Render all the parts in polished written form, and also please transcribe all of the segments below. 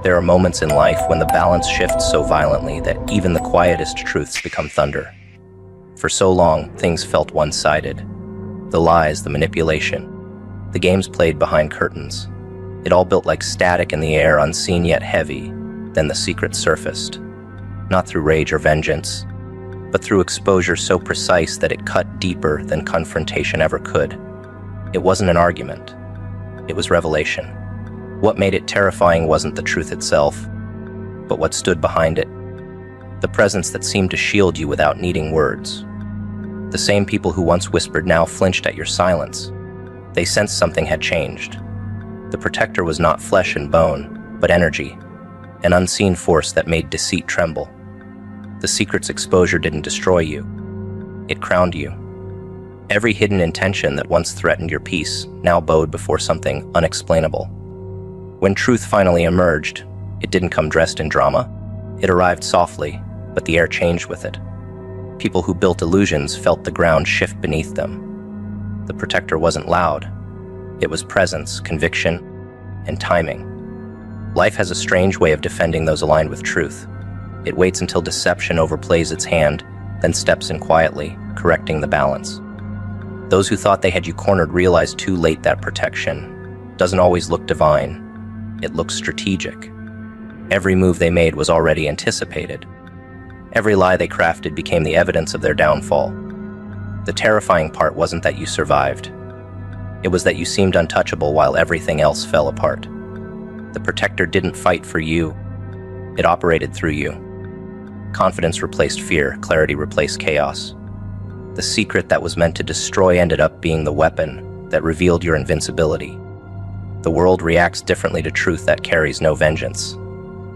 There are moments in life when the balance shifts so violently that even the quietest truths become thunder. For so long, things felt one-sided. The lies, the manipulation, the games played behind curtains. It all built like static in the air, unseen yet heavy. Then the secret surfaced. Not through rage or vengeance, but through exposure so precise that it cut deeper than confrontation ever could. It wasn't an argument. It was revelation. What made it terrifying wasn't the truth itself, but what stood behind it. The presence that seemed to shield you without needing words. The same people who once whispered now flinched at your silence. They sensed something had changed. The protector was not flesh and bone, but energy, an unseen force that made deceit tremble. The secret's exposure didn't destroy you. It crowned you. Every hidden intention that once threatened your peace now bowed before something unexplainable. When truth finally emerged, it didn't come dressed in drama. It arrived softly, but the air changed with it. People who built illusions felt the ground shift beneath them. The protector wasn't loud. It was presence, conviction, and timing. Life has a strange way of defending those aligned with truth. It waits until deception overplays its hand, then steps in quietly, correcting the balance. Those who thought they had you cornered realized too late that protection doesn't always look divine. It looks strategic. Every move they made was already anticipated. Every lie they crafted became the evidence of their downfall. The terrifying part wasn't that you survived. It was that you seemed untouchable while everything else fell apart. The protector didn't fight for you. It operated through you. Confidence replaced fear, clarity replaced chaos. The secret that was meant to destroy ended up being the weapon that revealed your invincibility. The world reacts differently to truth that carries no vengeance.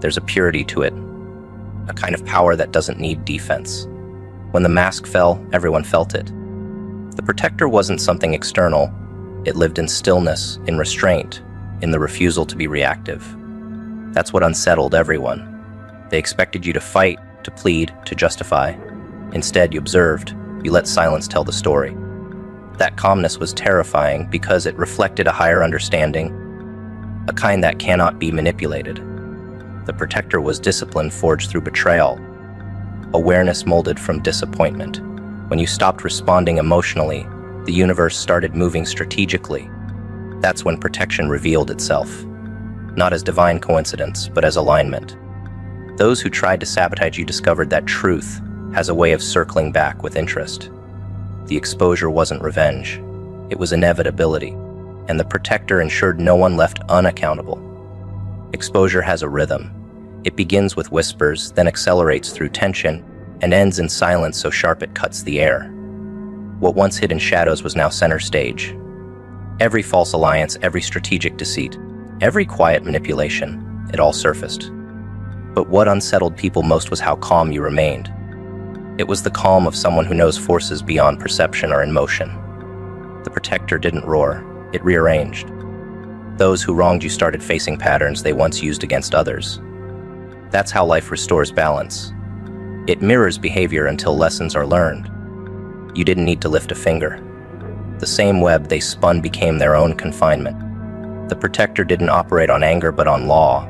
There's a purity to it, a kind of power that doesn't need defense. When the mask fell, everyone felt it. The protector wasn't something external. It lived in stillness, in restraint, in the refusal to be reactive. That's what unsettled everyone. They expected you to fight, to plead, to justify. Instead, you observed. You let silence tell the story. That calmness was terrifying because it reflected a higher understanding, a kind that cannot be manipulated. The protector was discipline forged through betrayal, awareness molded from disappointment. When you stopped responding emotionally, the universe started moving strategically. That's when protection revealed itself, not as divine coincidence, but as alignment. Those who tried to sabotage you discovered that truth has a way of circling back with interest. The exposure wasn't revenge. It was inevitability, and the protector ensured no one left unaccountable. Exposure has a rhythm. It begins with whispers, then accelerates through tension, and ends in silence so sharp it cuts the air. What once hid in shadows was now center stage. Every false alliance, every strategic deceit, every quiet manipulation, it all surfaced. But what unsettled people most was how calm you remained. It was the calm of someone who knows forces beyond perception are in motion. The protector didn't roar, it rearranged. Those who wronged you started facing patterns they once used against others. That's how life restores balance. It mirrors behavior until lessons are learned. You didn't need to lift a finger. The same web they spun became their own confinement. The protector didn't operate on anger but on law,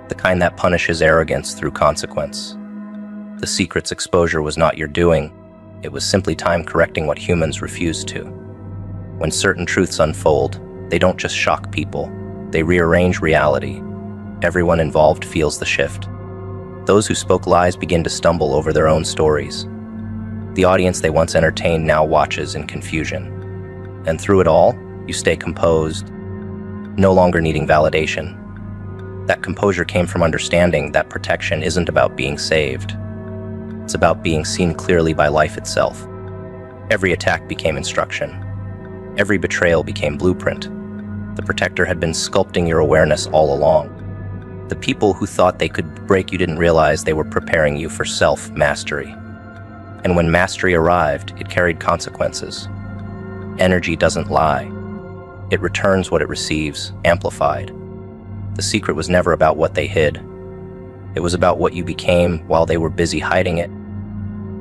the kind that punishes arrogance through consequence. The secret's exposure was not your doing. It was simply time correcting what humans refuse to. When certain truths unfold, they don't just shock people, they rearrange reality. Everyone involved feels the shift. Those who spoke lies begin to stumble over their own stories. The audience they once entertained now watches in confusion. And through it all, you stay composed, no longer needing validation. That composure came from understanding that protection isn't about being saved. It's about being seen clearly by life itself. Every attack became instruction. Every betrayal became blueprint. The protector had been sculpting your awareness all along. The people who thought they could break you didn't realize they were preparing you for self-mastery. And when mastery arrived, it carried consequences. Energy doesn't lie. It returns what it receives, amplified. The secret was never about what they hid. It was about what you became while they were busy hiding it.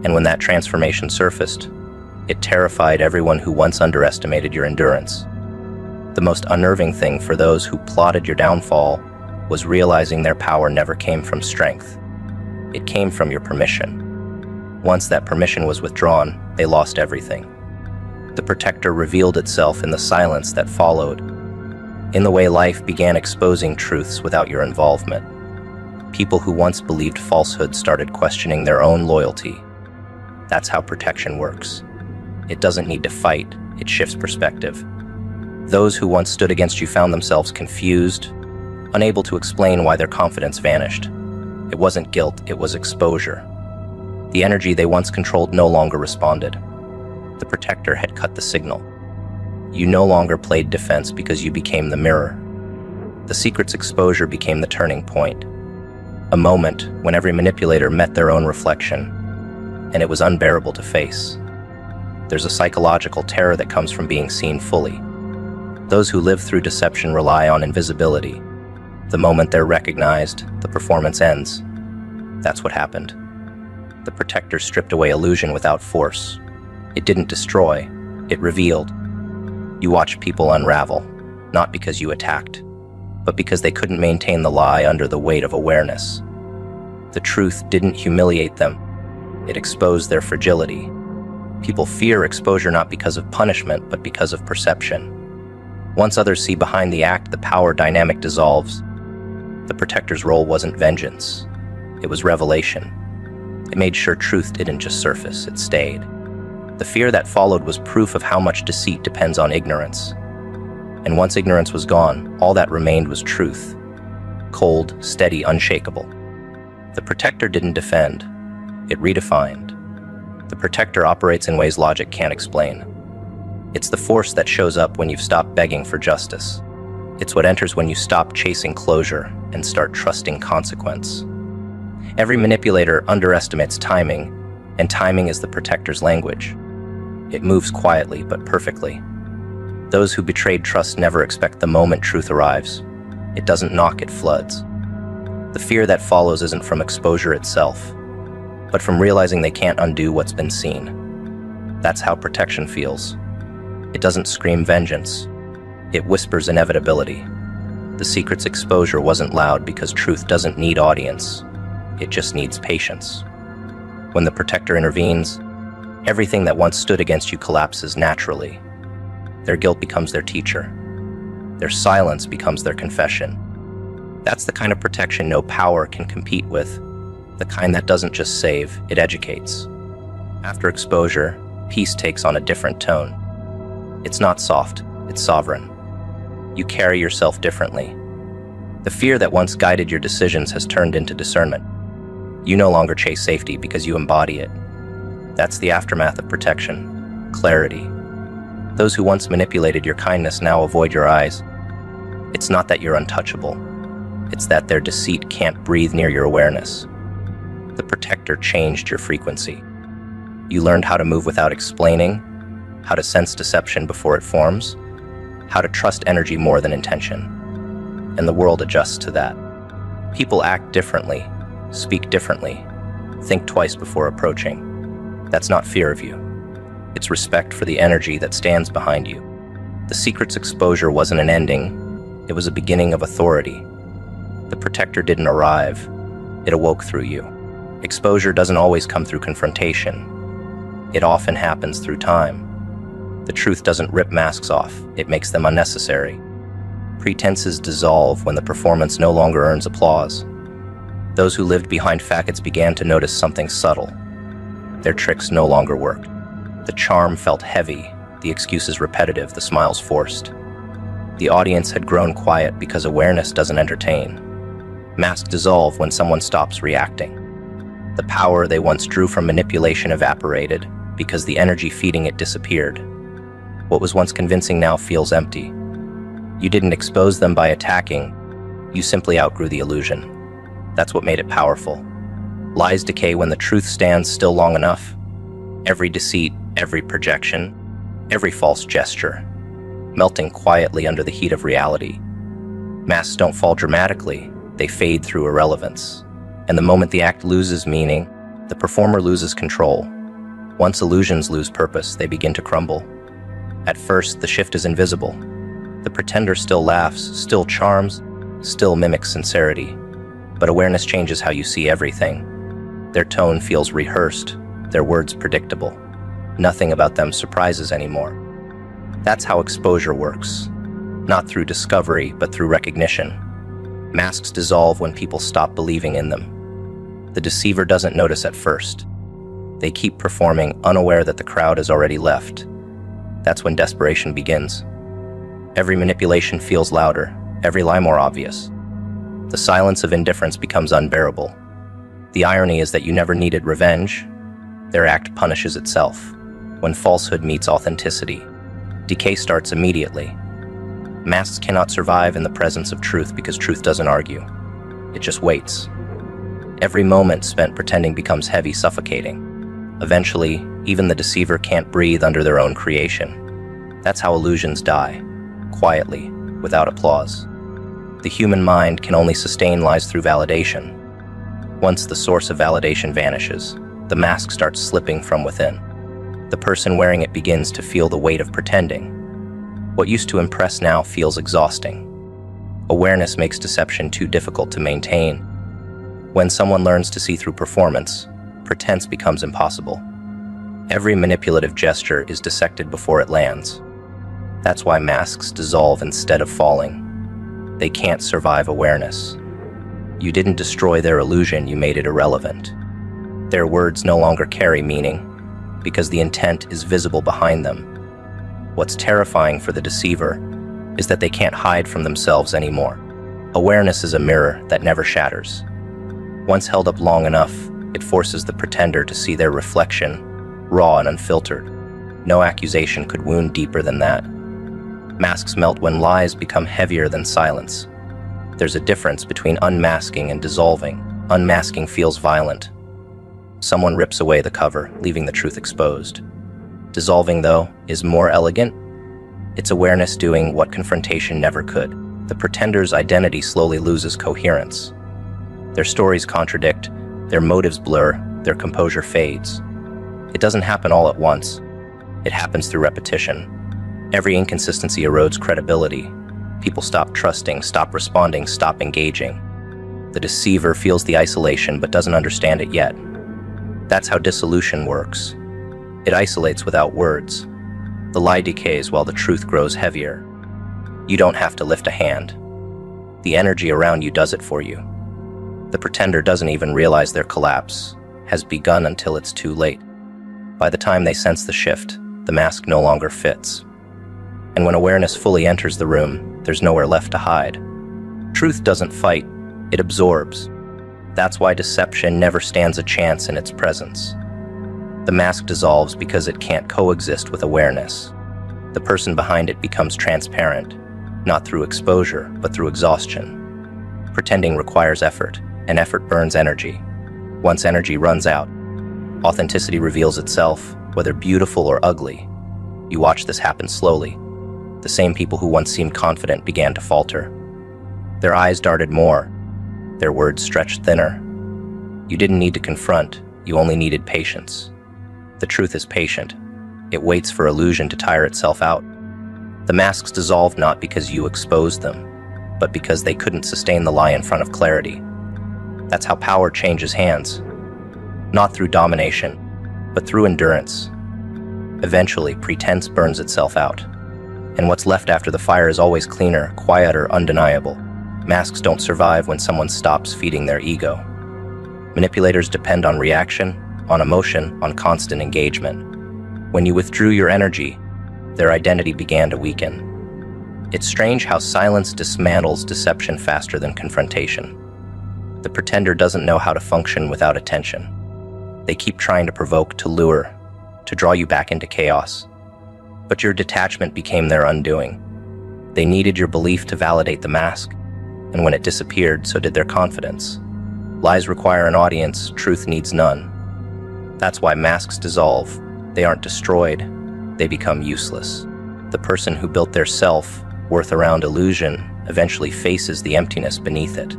And when that transformation surfaced, it terrified everyone who once underestimated your endurance. The most unnerving thing for those who plotted your downfall was realizing their power never came from strength. It came from your permission. Once that permission was withdrawn, they lost everything. The protector revealed itself in the silence that followed, in the way life began exposing truths without your involvement. People who once believed falsehood started questioning their own loyalty. That's how protection works. It doesn't need to fight, it shifts perspective. Those who once stood against you found themselves confused, unable to explain why their confidence vanished. It wasn't guilt, it was exposure. The energy they once controlled no longer responded. The protector had cut the signal. You no longer played defense because you became the mirror. The secret's exposure became the turning point. A moment when every manipulator met their own reflection, and it was unbearable to face. There's a psychological terror that comes from being seen fully. Those who live through deception rely on invisibility. The moment they're recognized, the performance ends. That's what happened. The protector stripped away illusion without force. It didn't destroy, it revealed. You watched people unravel, not because you attacked, but because they couldn't maintain the lie under the weight of awareness. The truth didn't humiliate them, it exposed their fragility. People fear exposure not because of punishment, but because of perception. Once others see behind the act, the power dynamic dissolves. The protector's role wasn't vengeance, it was revelation. It made sure truth didn't just surface, it stayed. The fear that followed was proof of how much deceit depends on ignorance. And once ignorance was gone, all that remained was truth. Cold, steady, unshakable. The protector didn't defend, it redefined. The protector operates in ways logic can't explain. It's the force that shows up when you've stopped begging for justice. It's what enters when you stop chasing closure and start trusting consequence. Every manipulator underestimates timing, and timing is the protector's language. It moves quietly but perfectly. Those who betrayed trust never expect the moment truth arrives. It doesn't knock, it floods. The fear that follows isn't from exposure itself, but from realizing they can't undo what's been seen. That's how protection feels. It doesn't scream vengeance. It whispers inevitability. The secret's exposure wasn't loud because truth doesn't need audience. It just needs patience. When the protector intervenes, everything that once stood against you collapses naturally. Their guilt becomes their teacher. Their silence becomes their confession. That's the kind of protection no power can compete with, the kind that doesn't just save, it educates. After exposure, peace takes on a different tone. It's not soft, it's sovereign. You carry yourself differently. The fear that once guided your decisions has turned into discernment. You no longer chase safety because you embody it. That's the aftermath of protection, clarity. Those who once manipulated your kindness now avoid your eyes. It's not that you're untouchable. It's that their deceit can't breathe near your awareness. The protector changed your frequency. You learned how to move without explaining, how to sense deception before it forms, how to trust energy more than intention. And the world adjusts to that. People act differently, speak differently, think twice before approaching. That's not fear of you. It's respect for the energy that stands behind you. The secret's exposure wasn't an ending, it was a beginning of authority. The protector didn't arrive, it awoke through you. Exposure doesn't always come through confrontation. It often happens through time. The truth doesn't rip masks off, it makes them unnecessary. Pretenses dissolve when the performance no longer earns applause. Those who lived behind facades began to notice something subtle. Their tricks no longer worked. The charm felt heavy, the excuses repetitive, the smiles forced. The audience had grown quiet because awareness doesn't entertain. Masks dissolve when someone stops reacting. The power they once drew from manipulation evaporated because the energy feeding it disappeared. What was once convincing now feels empty. You didn't expose them by attacking, you simply outgrew the illusion. That's what made it powerful. Lies decay when the truth stands still long enough. Every deceit, every projection, every false gesture, melting quietly under the heat of reality. Masks don't fall dramatically, they fade through irrelevance. And the moment the act loses meaning, the performer loses control. Once illusions lose purpose, they begin to crumble. At first, the shift is invisible. The pretender still laughs, still charms, still mimics sincerity, but awareness changes how you see everything. Their tone feels rehearsed, their words predictable. Nothing about them surprises anymore. That's how exposure works, not through discovery, but through recognition. Masks dissolve when people stop believing in them. The deceiver doesn't notice at first. They keep performing, unaware that the crowd has already left. That's when desperation begins. Every manipulation feels louder, every lie more obvious. The silence of indifference becomes unbearable. The irony is that you never needed revenge. Their act punishes itself. When falsehood meets authenticity, decay starts immediately. Masks cannot survive in the presence of truth because truth doesn't argue. It just waits. Every moment spent pretending becomes heavy, suffocating. Eventually, even the deceiver can't breathe under their own creation. That's how illusions die, quietly, without applause. The human mind can only sustain lies through validation. Once the source of validation vanishes, the mask starts slipping from within. The person wearing it begins to feel the weight of pretending. What used to impress now feels exhausting. Awareness makes deception too difficult to maintain. When someone learns to see through performance, pretense becomes impossible. Every manipulative gesture is dissected before it lands. That's why masks dissolve instead of falling. They can't survive awareness. You didn't destroy their illusion, you made it irrelevant. Their words no longer carry meaning, because the intent is visible behind them. What's terrifying for the deceiver is that they can't hide from themselves anymore. Awareness is a mirror that never shatters. Once held up long enough, it forces the pretender to see their reflection, raw and unfiltered. No accusation could wound deeper than that. Masks melt when lies become heavier than silence. There's a difference between unmasking and dissolving. Unmasking feels violent. Someone rips away the cover, leaving the truth exposed. Dissolving, though, is more elegant. It's awareness doing what confrontation never could. The pretender's identity slowly loses coherence. Their stories contradict, their motives blur, their composure fades. It doesn't happen all at once. It happens through repetition. Every inconsistency erodes credibility. People stop trusting, stop responding, stop engaging. The deceiver feels the isolation but doesn't understand it yet. That's how dissolution works. It isolates without words. The lie decays while the truth grows heavier. You don't have to lift a hand. The energy around you does it for you. The pretender doesn't even realize their collapse has begun until it's too late. By the time they sense the shift, the mask no longer fits. And when awareness fully enters the room, there's nowhere left to hide. Truth doesn't fight, it absorbs. That's why deception never stands a chance in its presence. The mask dissolves because it can't coexist with awareness. The person behind it becomes transparent, not through exposure, but through exhaustion. Pretending requires effort, and effort burns energy. Once energy runs out, authenticity reveals itself, whether beautiful or ugly. You watch this happen slowly. The same people who once seemed confident began to falter. Their eyes darted more, their words stretched thinner. You didn't need to confront, you only needed patience. The truth is patient. It waits for illusion to tire itself out. The masks dissolve not because you exposed them, but because they couldn't sustain the lie in front of clarity. That's how power changes hands. Not through domination, but through endurance. Eventually, pretense burns itself out. And what's left after the fire is always cleaner, quieter, undeniable. Masks don't survive when someone stops feeding their ego. Manipulators depend on reaction, on emotion, on constant engagement. When you withdrew your energy, their identity began to weaken. It's strange how silence dismantles deception faster than confrontation. The pretender doesn't know how to function without attention. They keep trying to provoke, to lure, to draw you back into chaos. But your detachment became their undoing. They needed your belief to validate the mask, and when it disappeared, so did their confidence. Lies require an audience, truth needs none. That's why masks dissolve. They aren't destroyed, they become useless. The person who built their self, worth around illusion, eventually faces the emptiness beneath it.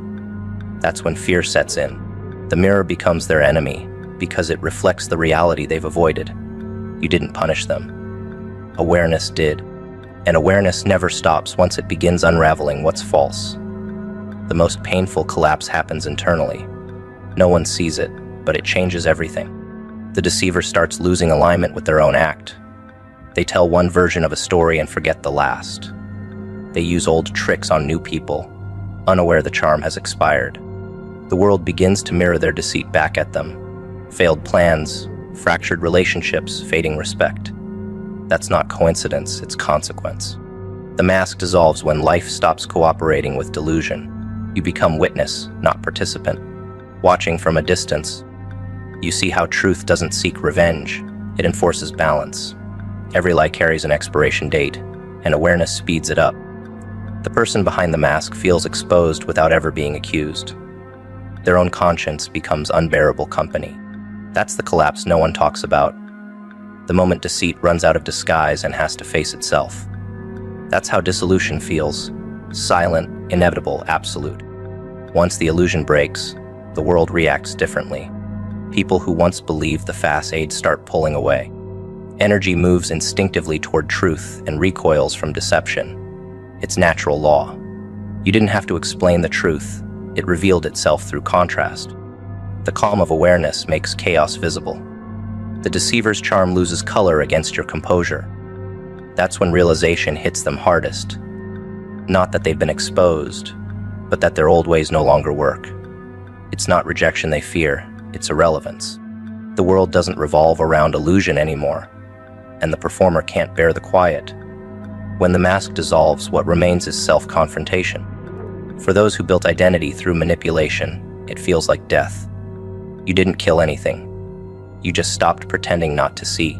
That's when fear sets in. The mirror becomes their enemy, because it reflects the reality they've avoided. You didn't punish them. Awareness did. And awareness never stops once it begins unraveling what's false. The most painful collapse happens internally. No one sees it, but it changes everything. The deceiver starts losing alignment with their own act. They tell one version of a story and forget the last. They use old tricks on new people, unaware the charm has expired. The world begins to mirror their deceit back at them. Failed plans, fractured relationships, fading respect. That's not coincidence, it's consequence. The mask dissolves when life stops cooperating with delusion. You become witness, not participant. Watching from a distance, you see how truth doesn't seek revenge, it enforces balance. Every lie carries an expiration date, and awareness speeds it up. The person behind the mask feels exposed without ever being accused. Their own conscience becomes unbearable company. That's the collapse no one talks about. The moment deceit runs out of disguise and has to face itself. That's how dissolution feels. Silent, inevitable, absolute. Once the illusion breaks, the world reacts differently. People who once believed the facade start pulling away. Energy moves instinctively toward truth and recoils from deception. It's natural law. You didn't have to explain the truth. It revealed itself through contrast. The calm of awareness makes chaos visible. The deceiver's charm loses color against your composure. That's when realization hits them hardest. Not that they've been exposed, but that their old ways no longer work. It's not rejection they fear, it's irrelevance. The world doesn't revolve around illusion anymore, and the performer can't bear the quiet. When the mask dissolves, what remains is self-confrontation. For those who built identity through manipulation, it feels like death. You didn't kill anything. You just stopped pretending not to see.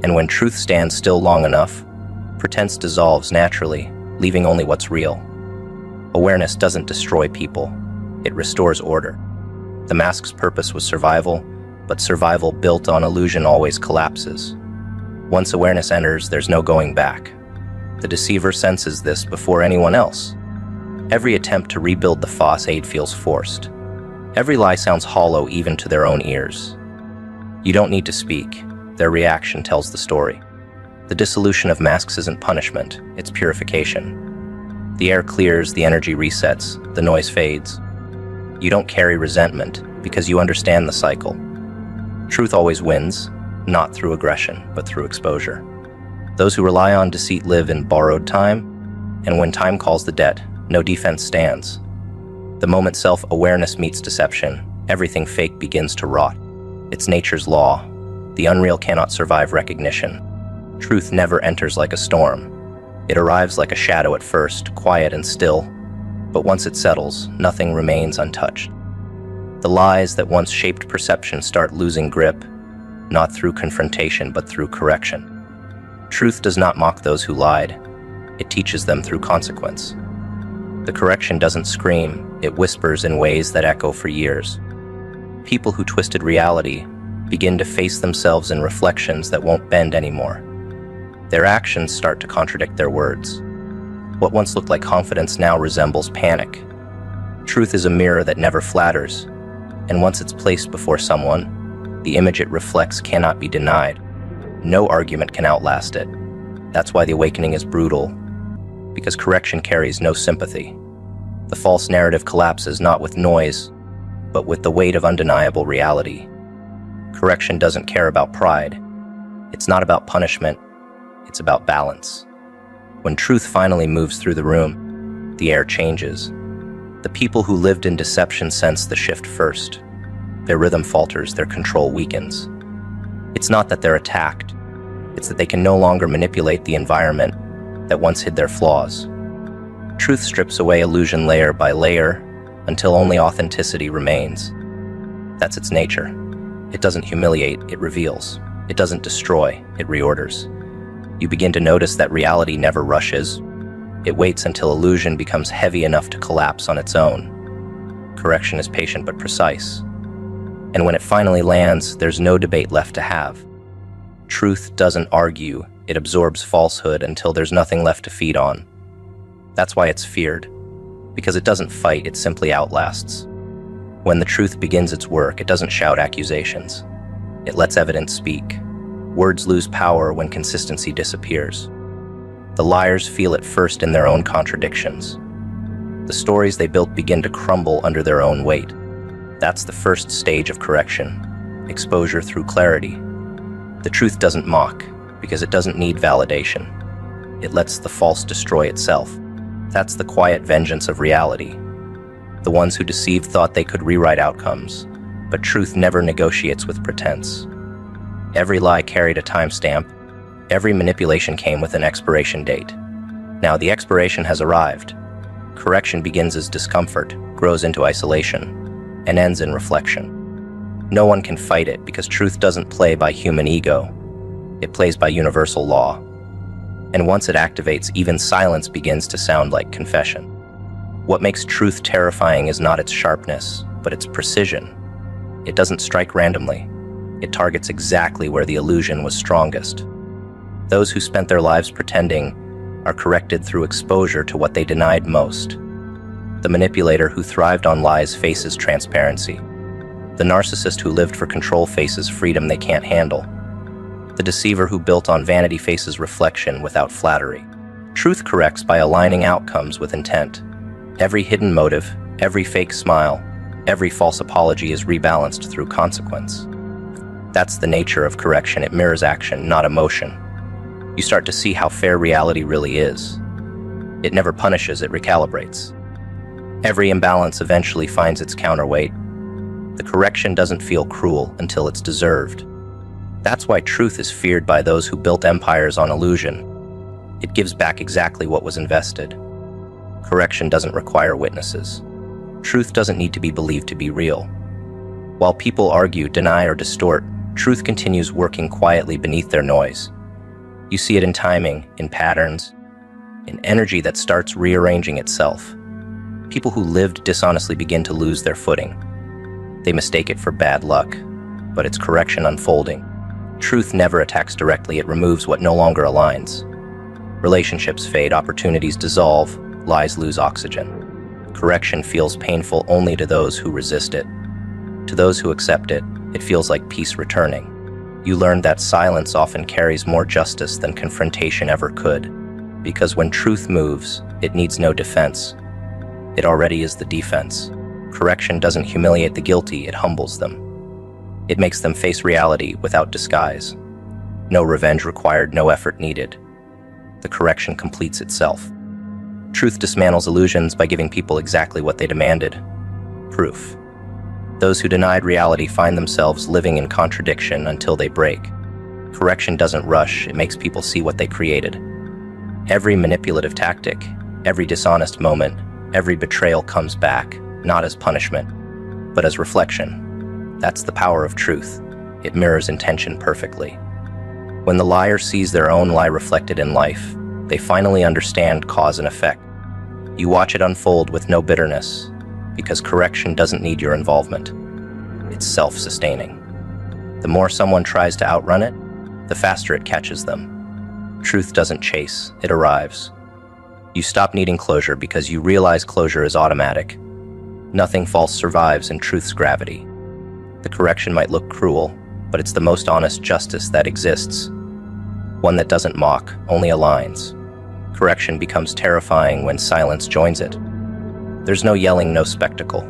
And when truth stands still long enough, pretense dissolves naturally, leaving only what's real. Awareness doesn't destroy people. It restores order. The mask's purpose was survival, but survival built on illusion always collapses. Once awareness enters, there's no going back. The deceiver senses this before anyone else. Every attempt to rebuild the facade feels forced. Every lie sounds hollow even to their own ears. You don't need to speak. Their reaction tells the story. The dissolution of masks isn't punishment, it's purification. The air clears, the energy resets, the noise fades. You don't carry resentment because you understand the cycle. Truth always wins, not through aggression, but through exposure. Those who rely on deceit live in borrowed time, and when time calls the debt, no defense stands. The moment self-awareness meets deception, everything fake begins to rot. It's nature's law. The unreal cannot survive recognition. Truth never enters like a storm. It arrives like a shadow at first, quiet and still, but once it settles, nothing remains untouched. The lies that once shaped perception start losing grip, not through confrontation, but through correction. Truth does not mock those who lied. It teaches them through consequence. The correction doesn't scream, it whispers in ways that echo for years. People who twisted reality begin to face themselves in reflections that won't bend anymore. Their actions start to contradict their words. What once looked like confidence now resembles panic. Truth is a mirror that never flatters, and once it's placed before someone, the image it reflects cannot be denied. No argument can outlast it. That's why the awakening is brutal, because correction carries no sympathy. The false narrative collapses not with noise, but with the weight of undeniable reality. Correction doesn't care about pride. It's not about punishment. It's about balance. When truth finally moves through the room, the air changes. The people who lived in deception sense the shift first. Their rhythm falters, their control weakens. It's not that they're attacked. It's that they can no longer manipulate the environment that once hid their flaws. Truth strips away illusion layer by layer until only authenticity remains. That's its nature. It doesn't humiliate, it reveals. It doesn't destroy, it reorders. You begin to notice that reality never rushes. It waits until illusion becomes heavy enough to collapse on its own. Correction is patient but precise. And when it finally lands, there's no debate left to have. Truth doesn't argue, it absorbs falsehood until there's nothing left to feed on. That's why it's feared. Because it doesn't fight, it simply outlasts. When the truth begins its work, it doesn't shout accusations. It lets evidence speak. Words lose power when consistency disappears. The liars feel it first in their own contradictions. The stories they built begin to crumble under their own weight. That's the first stage of correction, exposure through clarity. The truth doesn't mock, because it doesn't need validation. It lets the false destroy itself. That's the quiet vengeance of reality. The ones who deceived thought they could rewrite outcomes, but truth never negotiates with pretense. Every lie carried a timestamp. Every manipulation came with an expiration date. Now the expiration has arrived. Correction begins as discomfort, grows into isolation, and ends in reflection. No one can fight it because truth doesn't play by human ego. It plays by universal law. And once it activates, even silence begins to sound like confession. What makes truth terrifying is not its sharpness, but its precision. It doesn't strike randomly. It targets exactly where the illusion was strongest. Those who spent their lives pretending are corrected through exposure to what they denied most. The manipulator who thrived on lies faces transparency. The narcissist who lived for control faces freedom they can't handle. The deceiver who built on vanity faces reflection without flattery. Truth corrects by aligning outcomes with intent. Every hidden motive, every fake smile, every false apology is rebalanced through consequence. That's the nature of correction. It mirrors action, not emotion. You start to see how fair reality really is. It never punishes, it recalibrates. Every imbalance eventually finds its counterweight. The correction doesn't feel cruel until it's deserved. That's why truth is feared by those who built empires on illusion. It gives back exactly what was invested. Correction doesn't require witnesses. Truth doesn't need to be believed to be real. While people argue, deny, or distort, truth continues working quietly beneath their noise. You see it in timing, in patterns, in energy that starts rearranging itself. People who lived dishonestly begin to lose their footing. They mistake it for bad luck, but it's correction unfolding. Truth never attacks directly, it removes what no longer aligns. Relationships fade, opportunities dissolve, lies lose oxygen. Correction feels painful only to those who resist it. To those who accept it, it feels like peace returning. You learn that silence often carries more justice than confrontation ever could, because when truth moves, it needs no defense. It already is the defense. Correction doesn't humiliate the guilty, it humbles them. It makes them face reality without disguise. No revenge required, no effort needed. The correction completes itself. Truth dismantles illusions by giving people exactly what they demanded: proof. Those who denied reality find themselves living in contradiction until they break. Correction doesn't rush, it makes people see what they created. Every manipulative tactic, every dishonest moment, every betrayal comes back, not as punishment, but as reflection. That's the power of truth. It mirrors intention perfectly. When the liar sees their own lie reflected in life, they finally understand cause and effect. You watch it unfold with no bitterness, because correction doesn't need your involvement. It's self-sustaining. The more someone tries to outrun it, the faster it catches them. Truth doesn't chase, it arrives. You stop needing closure because you realize closure is automatic. Nothing false survives in truth's gravity. The correction might look cruel, but it's the most honest justice that exists. One that doesn't mock, only aligns. Correction becomes terrifying when silence joins it. There's no yelling, no spectacle.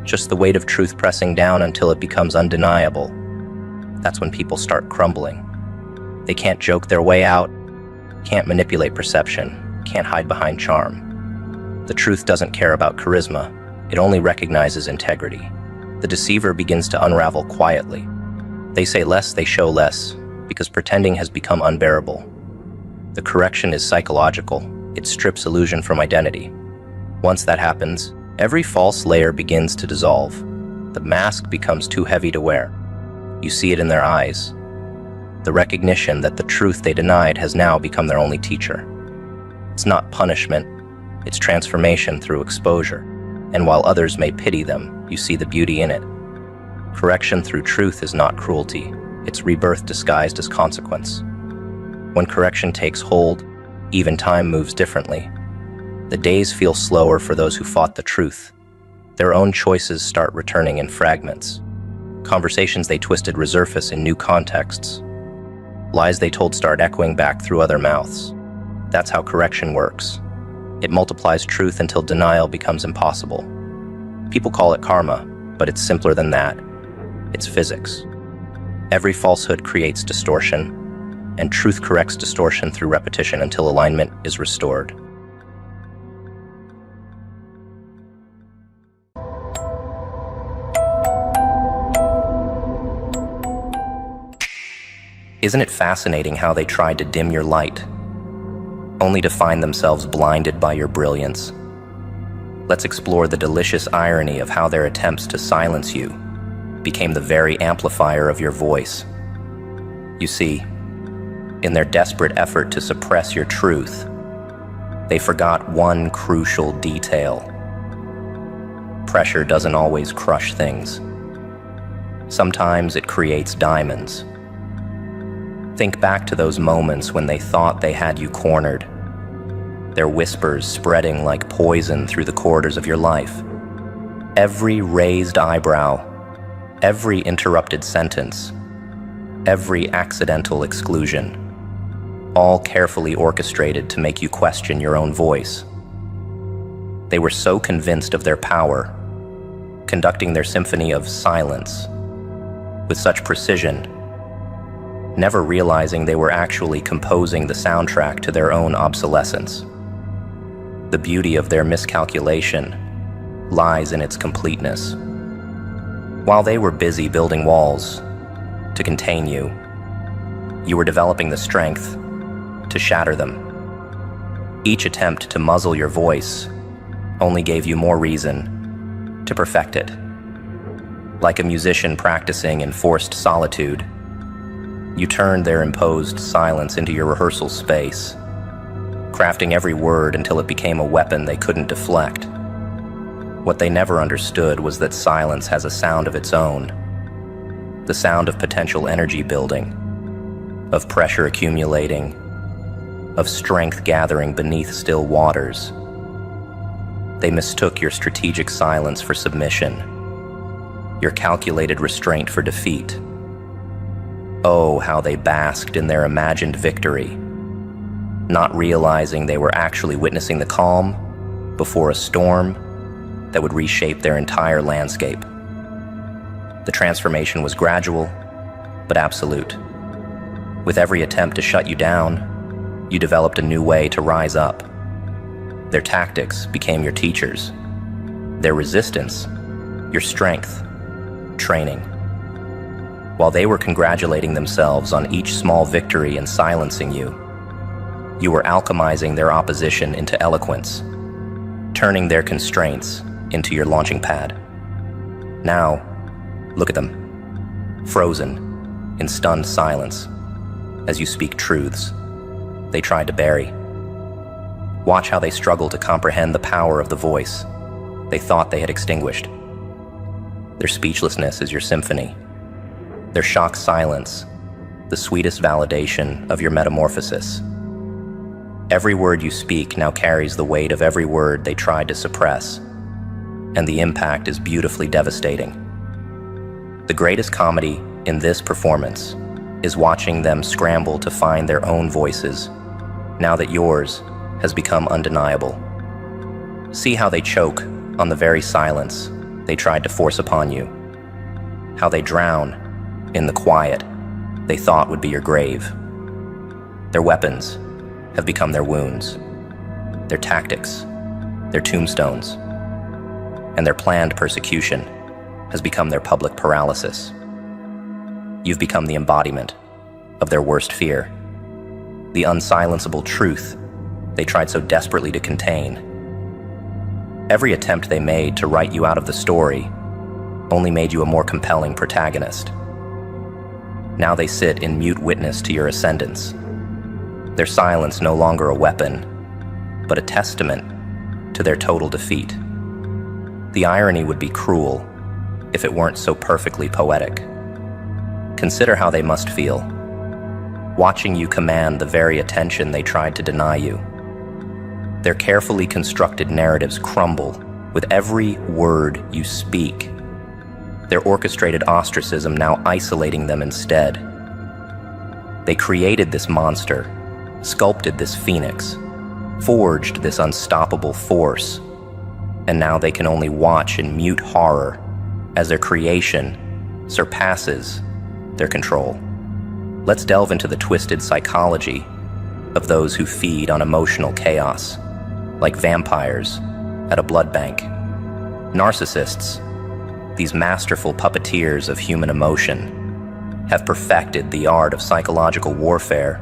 Just the weight of truth pressing down until it becomes undeniable. That's when people start crumbling. They can't joke their way out, can't manipulate perception, can't hide behind charm. The truth doesn't care about charisma, it only recognizes integrity. The deceiver begins to unravel quietly. They say less, they show less, because pretending has become unbearable. The correction is psychological, it strips illusion from identity. Once that happens, every false layer begins to dissolve. The mask becomes too heavy to wear. You see it in their eyes. The recognition that the truth they denied has now become their only teacher. It's not punishment, it's transformation through exposure. And while others may pity them, you see the beauty in it. Correction through truth is not cruelty, it's rebirth disguised as consequence. When correction takes hold, even time moves differently. The days feel slower for those who fought the truth. Their own choices start returning in fragments. Conversations they twisted resurface in new contexts. Lies they told start echoing back through other mouths. That's how correction works. It multiplies truth until denial becomes impossible. People call it karma, but it's simpler than that. It's physics. Every falsehood creates distortion, and truth corrects distortion through repetition until alignment is restored. Isn't it fascinating how they tried to dim your light, only to find themselves blinded by your brilliance? Let's explore the delicious irony of how their attempts to silence you became the very amplifier of your voice. You see, in their desperate effort to suppress your truth, they forgot one crucial detail. Pressure doesn't always crush things. Sometimes it creates diamonds. Think back to those moments when they thought they had you cornered, their whispers spreading like poison through the corridors of your life. Every raised eyebrow, every interrupted sentence, every accidental exclusion, all carefully orchestrated to make you question your own voice. They were so convinced of their power, conducting their symphony of silence with such precision, never realizing they were actually composing the soundtrack to their own obsolescence. The beauty of their miscalculation lies in its completeness. While they were busy building walls to contain you, you were developing the strength to shatter them. Each attempt to muzzle your voice only gave you more reason to perfect it. Like a musician practicing in forced solitude, you turned their imposed silence into your rehearsal space, crafting every word until it became a weapon they couldn't deflect. What they never understood was that silence has a sound of its own, the sound of potential energy building, of pressure accumulating, of strength gathering beneath still waters. They mistook your strategic silence for submission, your calculated restraint for defeat. Oh, how they basked in their imagined victory, not realizing they were actually witnessing the calm before a storm that would reshape their entire landscape. The transformation was gradual, but absolute. With every attempt to shut you down, you developed a new way to rise up. Their tactics became your teachers, their resistance, your strength, training. While they were congratulating themselves on each small victory and silencing you, you were alchemizing their opposition into eloquence, turning their constraints into your launching pad. Now, look at them, frozen in stunned silence as you speak truths they tried to bury. Watch how they struggle to comprehend the power of the voice they thought they had extinguished. Their speechlessness is your symphony. Their shocked silence, the sweetest validation of your metamorphosis. Every word you speak now carries the weight of every word they tried to suppress, and the impact is beautifully devastating. The greatest comedy in this performance is watching them scramble to find their own voices, now that yours has become undeniable. See how they choke on the very silence they tried to force upon you, how they drown in the quiet they thought would be your grave. Their weapons have become their wounds, their tactics, their tombstones, and their planned persecution has become their public paralysis. You've become the embodiment of their worst fear, the unsilenceable truth they tried so desperately to contain. Every attempt they made to write you out of the story only made you a more compelling protagonist. Now they sit in mute witness to your ascendance, their silence no longer a weapon, but a testament to their total defeat. The irony would be cruel if it weren't so perfectly poetic. Consider how they must feel, watching you command the very attention they tried to deny you. Their carefully constructed narratives crumble with every word you speak, their orchestrated ostracism now isolating them instead. They created this monster, sculpted this phoenix, forged this unstoppable force, and now they can only watch in mute horror as their creation surpasses their control. Let's delve into the twisted psychology of those who feed on emotional chaos, like vampires at a blood bank. Narcissists, these masterful puppeteers of human emotion, have perfected the art of psychological warfare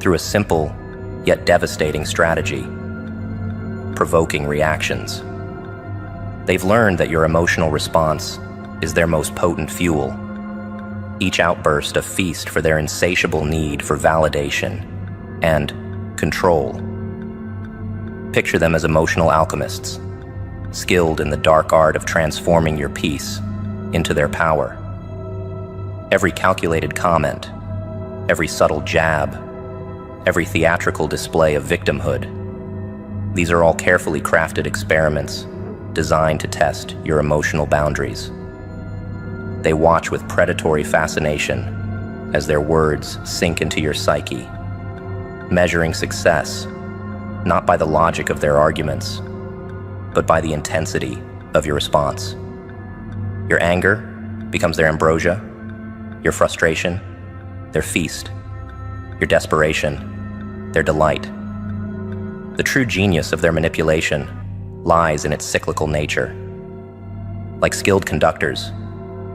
through a simple yet devastating strategy: provoking reactions. They've learned that your emotional response is their most potent fuel, each outburst a feast for their insatiable need for validation and control. Picture them as emotional alchemists, skilled in the dark art of transforming your peace into their power. Every calculated comment, every subtle jab, every theatrical display of victimhood, these are all carefully crafted experiments designed to test your emotional boundaries. They watch with predatory fascination as their words sink into your psyche, measuring success not by the logic of their arguments, but by the intensity of your response. Your anger becomes their ambrosia, your frustration, their feast, your desperation, their delight. The true genius of their manipulation lies in its cyclical nature. Like skilled conductors,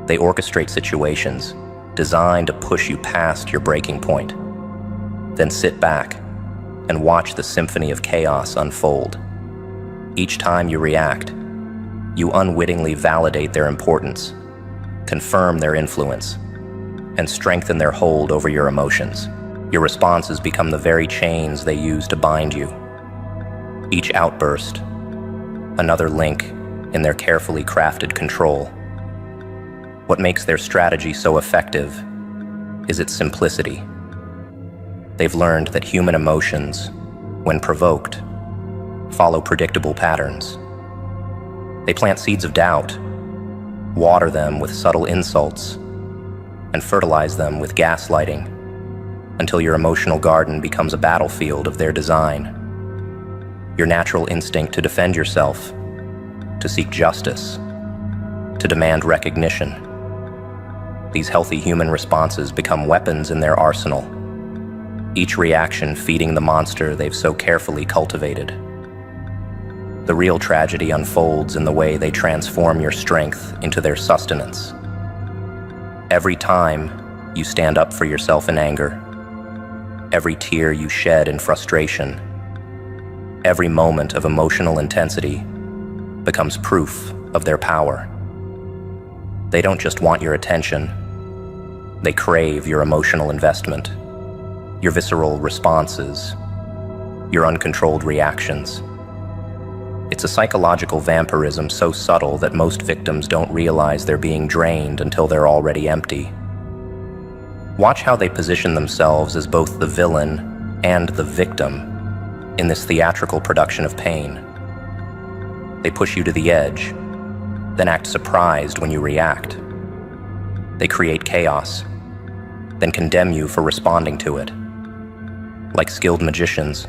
they orchestrate situations designed to push you past your breaking point. Then sit back and watch the symphony of chaos unfold. Each time you react, you unwittingly validate their importance, confirm their influence, and strengthen their hold over your emotions. Your responses become the very chains they use to bind you. Each outburst, another link in their carefully crafted control. What makes their strategy so effective is its simplicity. They've learned that human emotions, when provoked, follow predictable patterns. They plant seeds of doubt, water them with subtle insults, and fertilize them with gaslighting until your emotional garden becomes a battlefield of their design. Your natural instinct to defend yourself, to seek justice, to demand recognition. These healthy human responses become weapons in their arsenal, each reaction feeding the monster they've so carefully cultivated. The real tragedy unfolds in the way they transform your strength into their sustenance. Every time you stand up for yourself in anger, every tear you shed in frustration, every moment of emotional intensity becomes proof of their power. They don't just want your attention, they crave your emotional investment, your visceral responses, your uncontrolled reactions. It's a psychological vampirism so subtle that most victims don't realize they're being drained until they're already empty. Watch how they position themselves as both the villain and the victim in this theatrical production of pain. They push you to the edge, then act surprised when you react. They create chaos, then condemn you for responding to it. Like skilled magicians,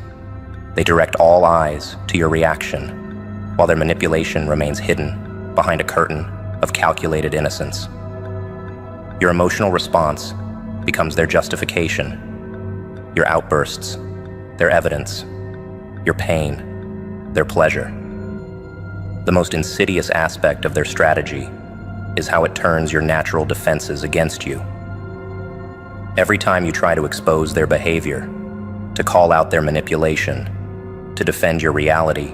they direct all eyes to your reaction, while their manipulation remains hidden behind a curtain of calculated innocence. Your emotional response becomes their justification, your outbursts, their evidence, your pain, their pleasure. The most insidious aspect of their strategy is how it turns your natural defenses against you. Every time you try to expose their behavior, to call out their manipulation, to defend your reality,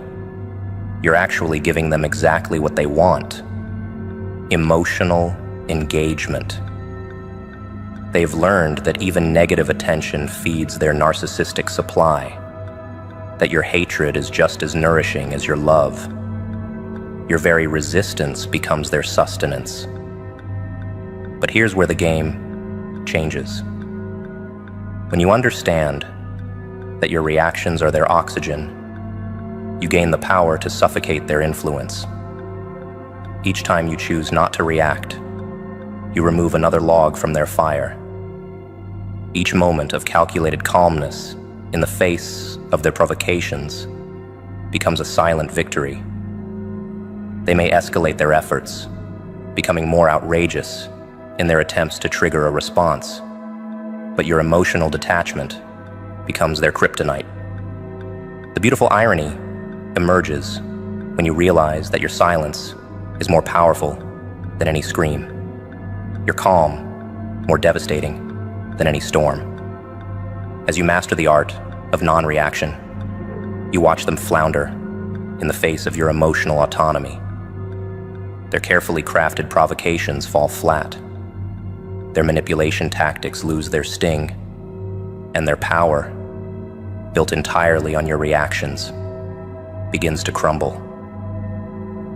you're actually giving them exactly what they want: emotional engagement. They've learned that even negative attention feeds their narcissistic supply, that your hatred is just as nourishing as your love. Your very resistance becomes their sustenance. But here's where the game changes. When you understand that your reactions are their oxygen, you gain the power to suffocate their influence. Each time you choose not to react, you remove another log from their fire. Each moment of calculated calmness in the face of their provocations becomes a silent victory. They may escalate their efforts, becoming more outrageous in their attempts to trigger a response, but your emotional detachment becomes their kryptonite. The beautiful irony emerges when you realize that your silence is more powerful than any scream, your calm more devastating than any storm. As you master the art of non-reaction, you watch them flounder in the face of your emotional autonomy. Their carefully crafted provocations fall flat. Their manipulation tactics lose their sting, and their power, built entirely on your reactions, begins to crumble.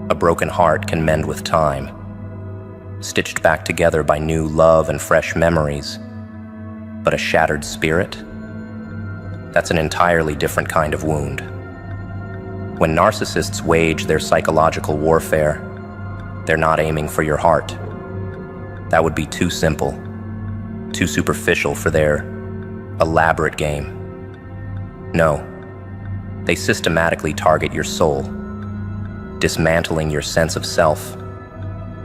A broken heart can mend with time, stitched back together by new love and fresh memories, but a shattered spirit? That's an entirely different kind of wound. When narcissists wage their psychological warfare, they're not aiming for your heart. That would be too simple, too superficial for their elaborate game. No, they systematically target your soul, dismantling your sense of self,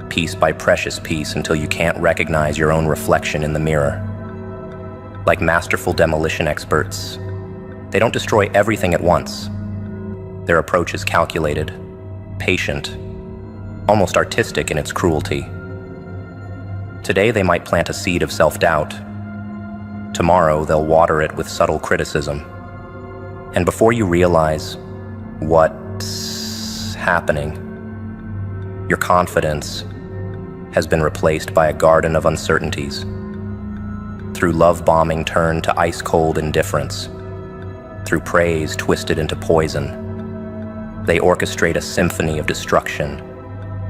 piece by precious piece, until you can't recognize your own reflection in the mirror. Like masterful demolition experts, they don't destroy everything at once. Their approach is calculated, patient, almost artistic in its cruelty. Today they might plant a seed of self-doubt. Tomorrow they'll water it with subtle criticism. And before you realize what's happening, your confidence has been replaced by a garden of uncertainties. Through love bombing turned to ice-cold indifference. Through praise twisted into poison. They orchestrate a symphony of destruction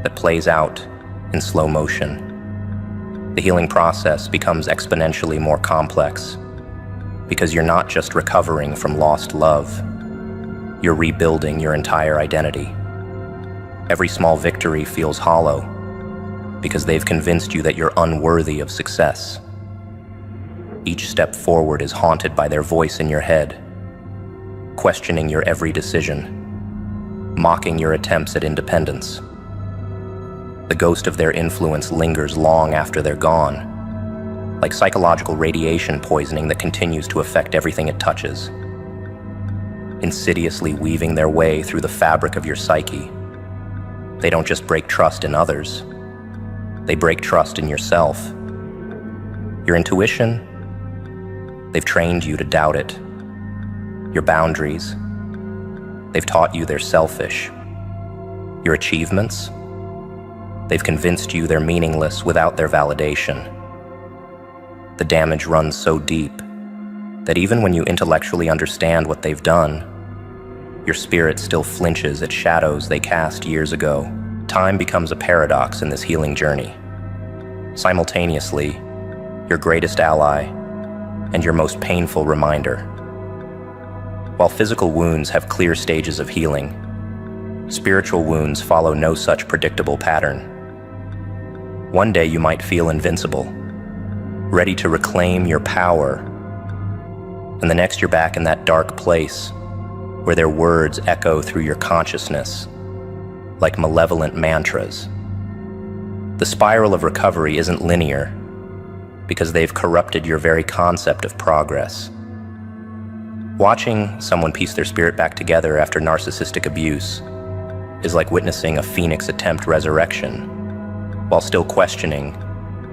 that plays out in slow motion. The healing process becomes exponentially more complex because you're not just recovering from lost love, you're rebuilding your entire identity. Every small victory feels hollow because they've convinced you that you're unworthy of success. Each step forward is haunted by their voice in your head, questioning your every decision, mocking your attempts at independence. The ghost of their influence lingers long after they're gone, like psychological radiation poisoning that continues to affect everything it touches. Insidiously weaving their way through the fabric of your psyche, they don't just break trust in others, they break trust in yourself. Your intuition, they've trained you to doubt it. Your boundaries, they've taught you they're selfish. Your achievements, they've convinced you they're meaningless without their validation. The damage runs so deep that even when you intellectually understand what they've done, your spirit still flinches at shadows they cast years ago. Time becomes a paradox in this healing journey. Simultaneously, your greatest ally and your most painful reminder. While physical wounds have clear stages of healing, spiritual wounds follow no such predictable pattern. One day you might feel invincible, ready to reclaim your power, and the next you're back in that dark place where their words echo through your consciousness like malevolent mantras. The spiral of recovery isn't linear because they've corrupted your very concept of progress. Watching someone piece their spirit back together after narcissistic abuse is like witnessing a phoenix attempt resurrection while still questioning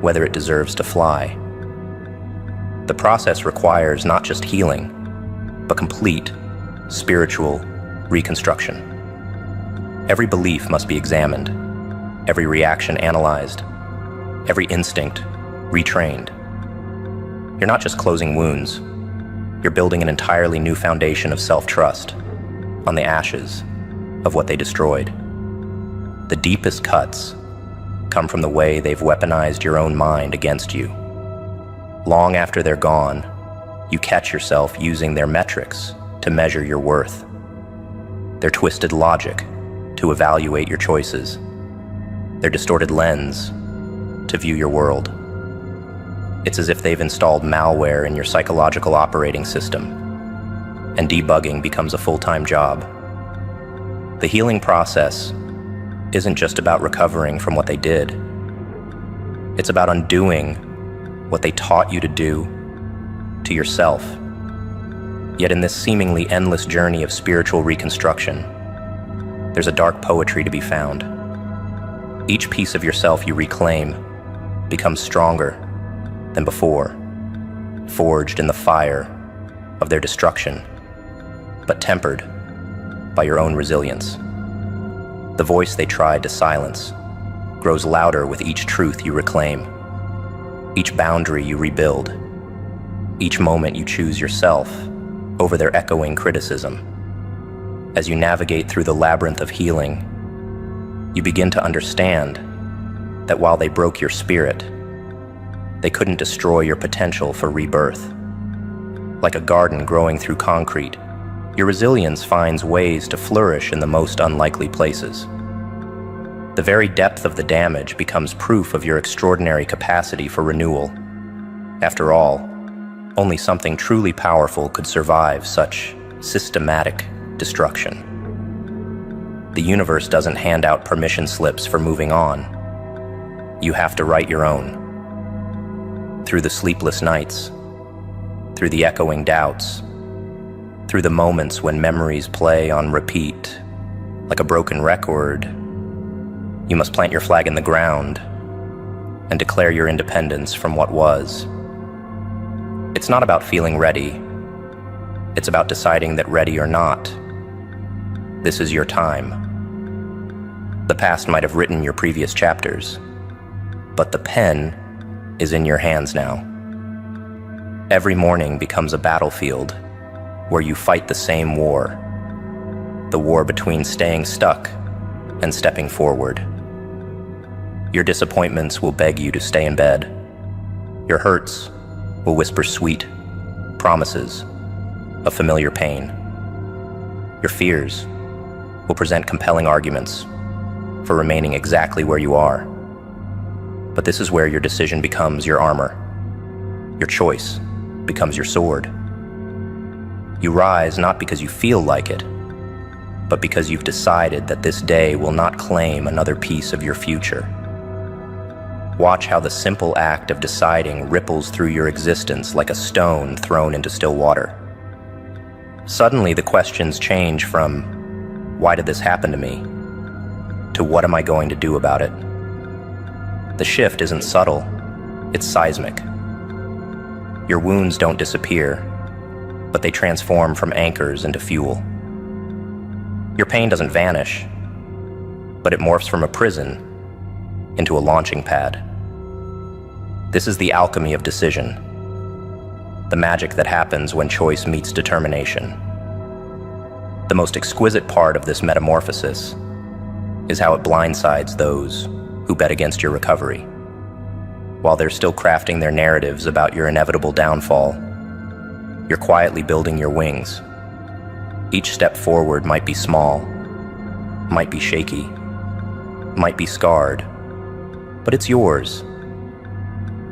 whether it deserves to fly. The process requires not just healing, but complete spiritual reconstruction. Every belief must be examined, every reaction analyzed, every instinct retrained. You're not just closing wounds, you're building an entirely new foundation of self-trust on the ashes of what they destroyed. The deepest cuts come from the way they've weaponized your own mind against you. Long after they're gone, you catch yourself using their metrics to measure your worth, their twisted logic to evaluate your choices, their distorted lens to view your world. It's as if they've installed malware in your psychological operating system, and debugging becomes a full-time job. The healing process isn't just about recovering from what they did. It's about undoing what they taught you to do to yourself. Yet in this seemingly endless journey of spiritual reconstruction, there's a dark poetry to be found. Each piece of yourself you reclaim becomes stronger than before, forged in the fire of their destruction, but tempered by your own resilience. The voice they tried to silence grows louder with each truth you reclaim, each boundary you rebuild, each moment you choose yourself over their echoing criticism. As you navigate through the labyrinth of healing, you begin to understand that while they broke your spirit, they couldn't destroy your potential for rebirth. Like a garden growing through concrete, your resilience finds ways to flourish in the most unlikely places. The very depth of the damage becomes proof of your extraordinary capacity for renewal. After all, only something truly powerful could survive such systematic destruction. The universe doesn't hand out permission slips for moving on. You have to write your own. Through the sleepless nights, through the echoing doubts, through the moments when memories play on repeat, like a broken record, you must plant your flag in the ground and declare your independence from what was. It's not about feeling ready. It's about deciding that ready or not, this is your time. The past might have written your previous chapters, but the pen is in your hands now. Every morning becomes a battlefield where you fight the same war, the war between staying stuck and stepping forward. Your disappointments will beg you to stay in bed. Your hurts will whisper sweet promises of familiar pain. Your fears will present compelling arguments for remaining exactly where you are. But this is where your decision becomes your armor. Your choice becomes your sword. You rise not because you feel like it, but because you've decided that this day will not claim another piece of your future. Watch how the simple act of deciding ripples through your existence like a stone thrown into still water. Suddenly the questions change from, why did this happen to me, to what am I going to do about it? The shift isn't subtle, it's seismic. Your wounds don't disappear, but they transform from anchors into fuel. Your pain doesn't vanish, but it morphs from a prison into a launching pad. This is the alchemy of decision, the magic that happens when choice meets determination. The most exquisite part of this metamorphosis is how it blindsides those who bet against your recovery. While they're still crafting their narratives about your inevitable downfall, you're quietly building your wings. Each step forward might be small, might be shaky, might be scarred, but it's yours.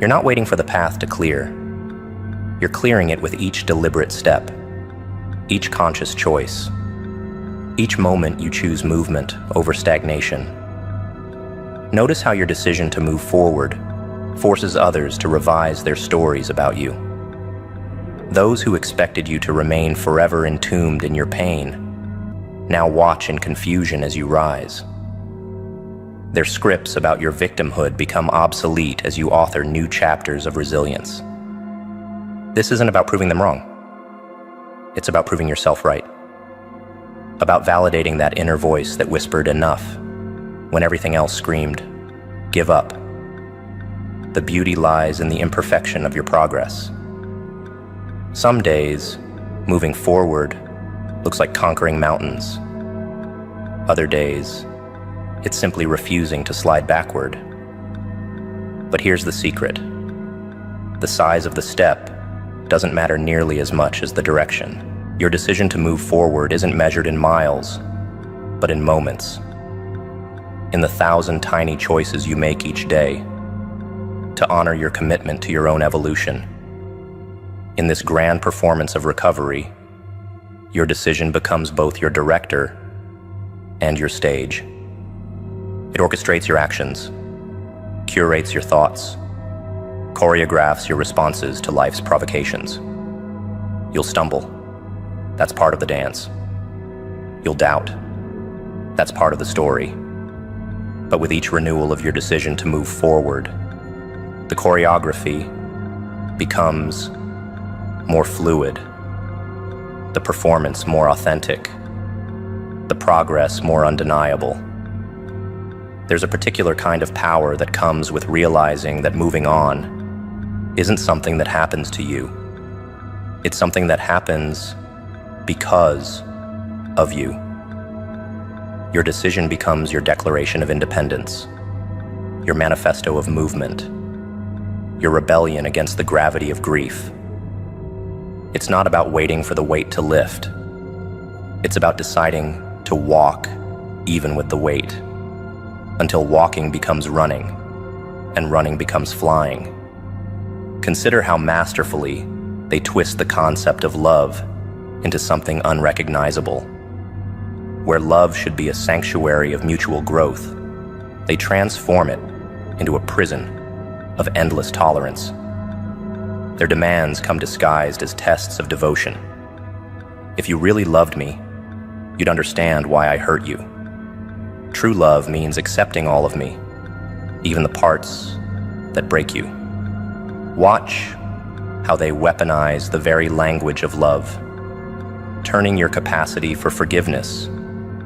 You're not waiting for the path to clear. You're clearing it with each deliberate step, each conscious choice, each moment you choose movement over stagnation. Notice how your decision to move forward forces others to revise their stories about you. Those who expected you to remain forever entombed in your pain now watch in confusion as you rise. Their scripts about your victimhood become obsolete as you author new chapters of resilience. This isn't about proving them wrong. It's about proving yourself right. About validating that inner voice that whispered enough when everything else screamed, give up. The beauty lies in the imperfection of your progress. Some days, moving forward looks like conquering mountains. Other days, it's simply refusing to slide backward. But here's the secret. The size of the step doesn't matter nearly as much as the direction. Your decision to move forward isn't measured in miles, but in moments. In the 1,000 tiny choices you make each day to honor your commitment to your own evolution. In this grand performance of recovery, Your decision becomes both your director and your stage. It orchestrates your actions, curates your thoughts, choreographs your responses to life's provocations. You'll stumble. That's part of the dance. You'll doubt. That's part of the story. But with each renewal of your decision to move forward, the choreography becomes more fluid, the performance more authentic, the progress more undeniable. There's a particular kind of power that comes with realizing that moving on isn't something that happens to you. It's something that happens because of you. Your decision becomes your declaration of independence, your manifesto of movement, your rebellion against the gravity of grief. It's not about waiting for the weight to lift. It's about deciding to walk even with the weight, until walking becomes running and running becomes flying. Consider how masterfully they twist the concept of love into something unrecognizable. Where love should be a sanctuary of mutual growth, they transform it into a prison of endless tolerance. Their demands come disguised as tests of devotion. If you really loved me, you'd understand why I hurt you. True love means accepting all of me, even the parts that break you. Watch how they weaponize the very language of love, turning your capacity for forgiveness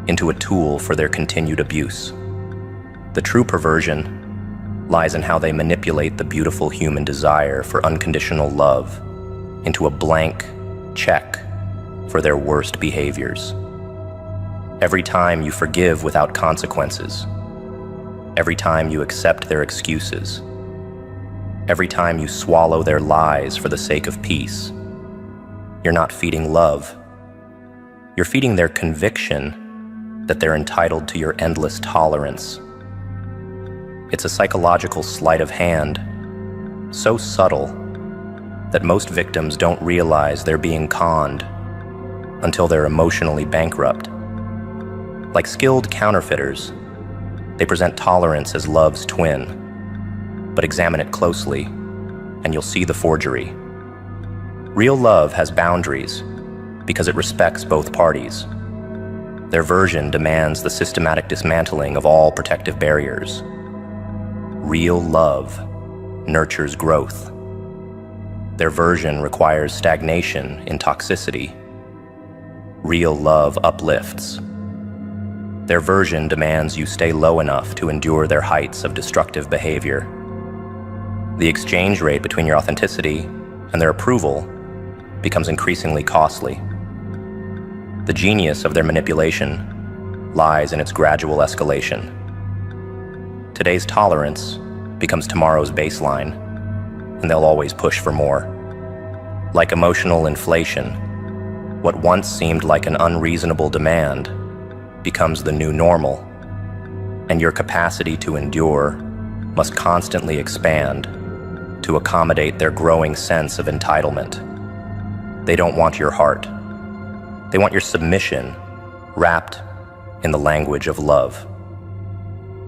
into a tool for their continued abuse. The true perversion lies in how they manipulate the beautiful human desire for unconditional love into a blank check for their worst behaviors. Every time you forgive without consequences, every time you accept their excuses, every time you swallow their lies for the sake of peace, you're not feeding love. You're feeding their conviction that they're entitled to your endless tolerance. It's a psychological sleight of hand, so subtle that most victims don't realize they're being conned until they're emotionally bankrupt. Like skilled counterfeiters, they present tolerance as love's twin, but examine it closely, and you'll see the forgery. Real love has boundaries because it respects both parties. Their version demands the systematic dismantling of all protective barriers. Real love nurtures growth. Their version requires stagnation in toxicity. Real love uplifts. Their version demands you stay low enough to endure their heights of destructive behavior. The exchange rate between your authenticity and their approval becomes increasingly costly. The genius of their manipulation lies in its gradual escalation. Today's tolerance becomes tomorrow's baseline, and they'll always push for more. Like emotional inflation, what once seemed like an unreasonable demand becomes the new normal, and your capacity to endure must constantly expand to accommodate their growing sense of entitlement. They don't want your heart. They want your submission wrapped in the language of love.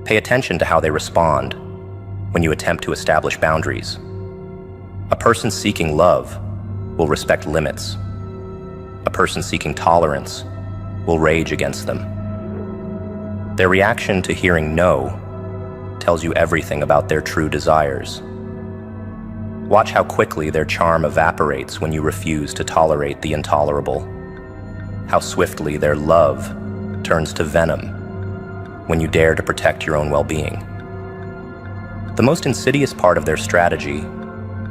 Pay attention to how they respond when you attempt to establish boundaries. A person seeking love will respect limits. A person seeking tolerance will rage against them. Their reaction to hearing no tells you everything about their true desires. Watch how quickly their charm evaporates when you refuse to tolerate the intolerable. How swiftly their love turns to venom when you dare to protect your own well-being. The most insidious part of their strategy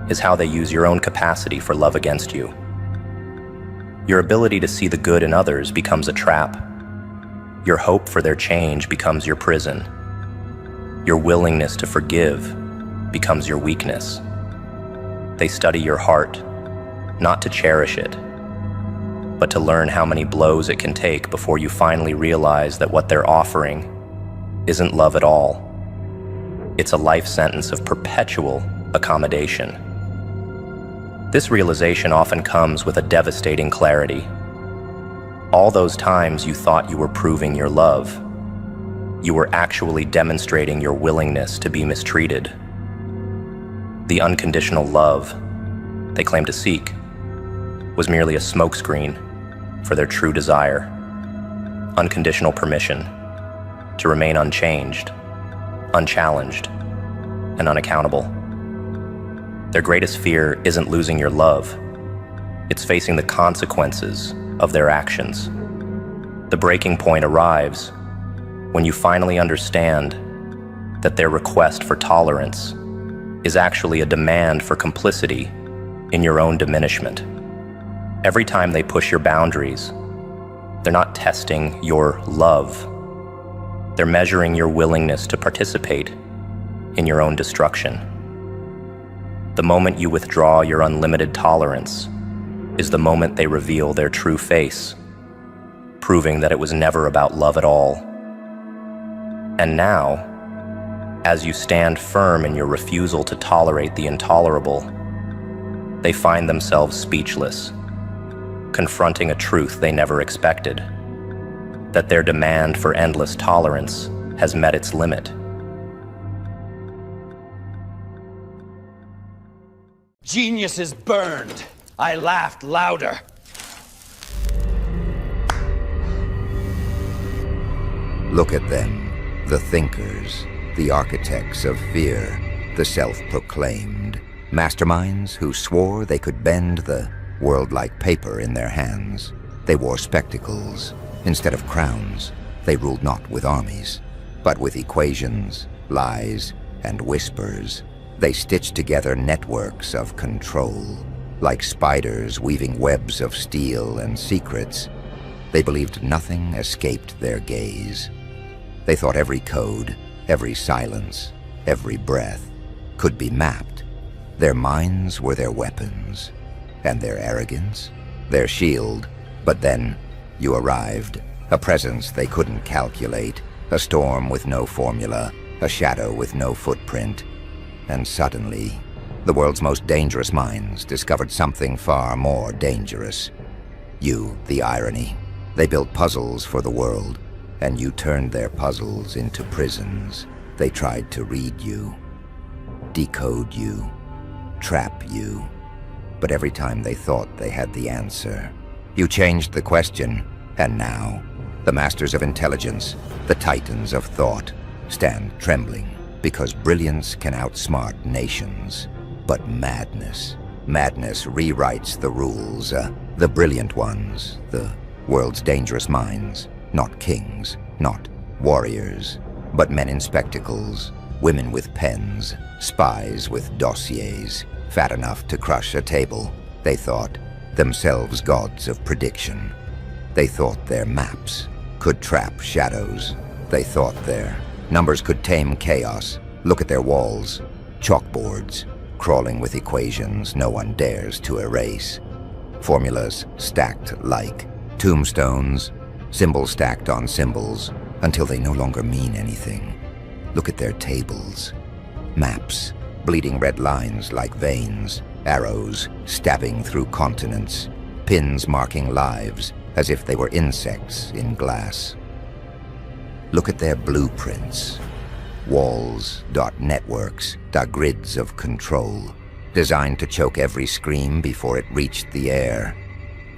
is how they use your own capacity for love against you. Your ability to see the good in others becomes a trap. Your hope for their change becomes your prison. Your willingness to forgive becomes your weakness. They study your heart, not to cherish it, but to learn how many blows it can take before you finally realize that what they're offering isn't love at all. It's a life sentence of perpetual accommodation. This realization often comes with a devastating clarity. All those times you thought you were proving your love, you were actually demonstrating your willingness to be mistreated. The unconditional love they claimed to seek was merely a smokescreen for their true desire, unconditional permission to remain unchanged, unchallenged, and unaccountable. Their greatest fear isn't losing your love, it's facing the consequences of their actions. The breaking point arrives when you finally understand that their request for tolerance is actually a demand for complicity in your own diminishment. Every time they push your boundaries, they're not testing your love. They're measuring your willingness to participate in your own destruction. The moment you withdraw your unlimited tolerance is the moment they reveal their true face, proving that it was never about love at all. And now, as you stand firm in your refusal to tolerate the intolerable, they find themselves speechless, confronting a truth they never expected, that their demand for endless tolerance has met its limit. Genius is burned. I laughed louder. Look at them, the thinkers, the architects of fear, the self-proclaimed masterminds who swore they could bend the world like paper in their hands. They wore spectacles instead of crowns. They ruled not with armies, but with equations, lies, and whispers. They stitched together networks of control, like spiders weaving webs of steel and secrets. They believed nothing escaped their gaze. They thought every code, every silence, every breath could be mapped. Their minds were their weapons, and their arrogance, their shield. But then you arrived, a presence they couldn't calculate, a storm with no formula, a shadow with no footprint. And suddenly, the world's most dangerous minds discovered something far more dangerous. You, the irony. They built puzzles for the world, and you turned their puzzles into prisons. They tried to read you, decode you, trap you. But every time they thought they had the answer, you changed the question. And now, the masters of intelligence, the titans of thought, stand trembling, because brilliance can outsmart nations. But madness rewrites the rules. The brilliant ones, the world's dangerous minds, not kings, not warriors, but men in spectacles, women with pens, spies with dossiers, fat enough to crush a table. They thought themselves gods of prediction. They thought their maps could trap shadows. They thought their numbers could tame chaos. Look at their walls, chalkboards, crawling with equations no one dares to erase. Formulas stacked like tombstones, symbols stacked on symbols, until they no longer mean anything. Look at their tables. Maps, bleeding red lines like veins, arrows stabbing through continents, pins marking lives as if they were insects in glass. Look at their blueprints. Walls, networks, grids of control, designed to choke every scream before it reached the air.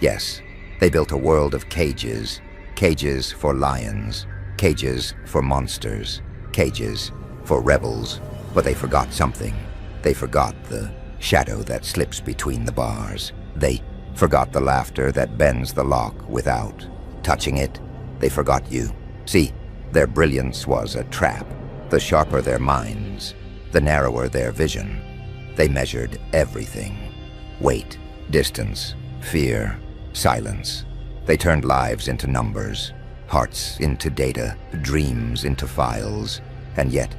Yes, they built a world of cages, cages for lions, cages for monsters, cages for rebels. But they forgot something. They forgot the shadow that slips between the bars. They forgot the laughter that bends the lock without touching it. They forgot you. See, their brilliance was a trap. The sharper their minds, the narrower their vision. They measured everything. Weight, distance, fear, silence. They turned lives into numbers, hearts into data, dreams into files. And yet,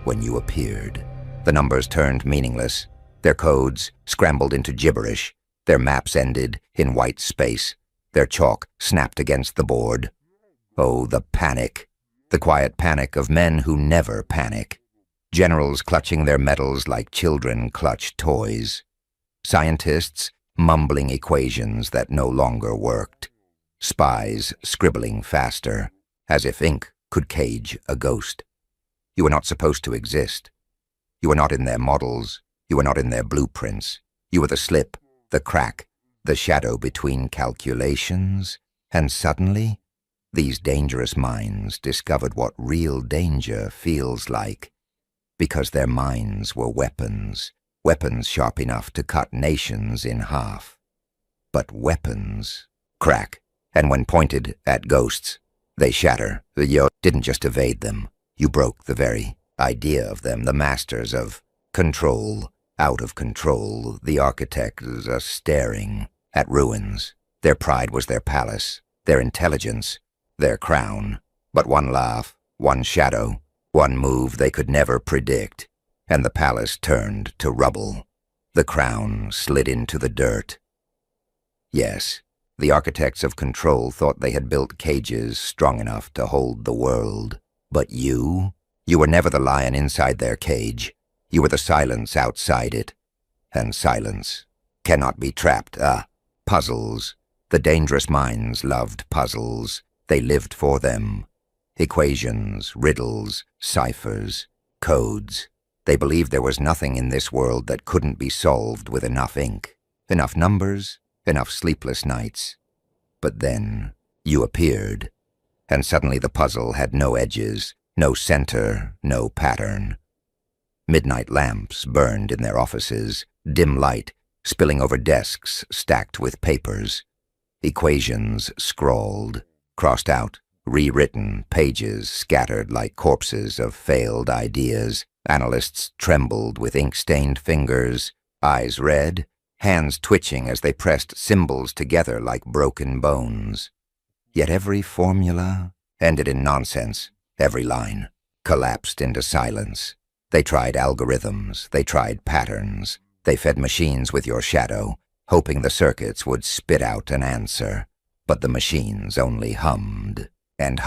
when you appeared, the numbers turned meaningless. Their codes scrambled into gibberish. Their maps ended in white space. Their chalk snapped against the board. Oh, the panic. The quiet panic of men who never panic. Generals clutching their medals like children clutch toys. Scientists mumbling equations that no longer worked. spies scribbling faster, as if ink could cage a ghost. You were not supposed to exist. You were not in their models. You were not in their blueprints. You were the slip, the crack, the shadow between calculations, and suddenly, these dangerous minds discovered what real danger feels like, because their minds were weapons, weapons sharp enough to cut nations in half. But weapons crack, and when pointed at ghosts, they shatter. You didn't just evade them. You broke the very idea of them, the masters of control, out of control, the architects staring at ruins. Their pride was their palace, their intelligence, their crown. But one laugh, one shadow, one move they could never predict, and the palace turned to rubble. The crown slid into the dirt. Yes, the architects of control thought they had built cages strong enough to hold the world. But you were never the lion inside their cage. You were the silence outside it. And silence cannot be trapped. Puzzles. The dangerous minds loved puzzles. They lived for them. Equations, riddles, ciphers, codes. They believed there was nothing in this world that couldn't be solved with enough ink, enough numbers, enough sleepless nights. But then you appeared, and suddenly the puzzle had no edges, no center, no pattern. Midnight lamps burned in their offices, dim light spilling over desks stacked with papers. Equations scrawled, crossed out, rewritten, pages scattered like corpses of failed ideas. Analysts trembled with ink-stained fingers, eyes red, hands twitching as they pressed symbols together like broken bones. Yet every formula ended in nonsense. Every line collapsed into silence. They tried algorithms. They tried patterns. They fed machines with your shadow, hoping the circuits would spit out an answer. But the machines only hummed and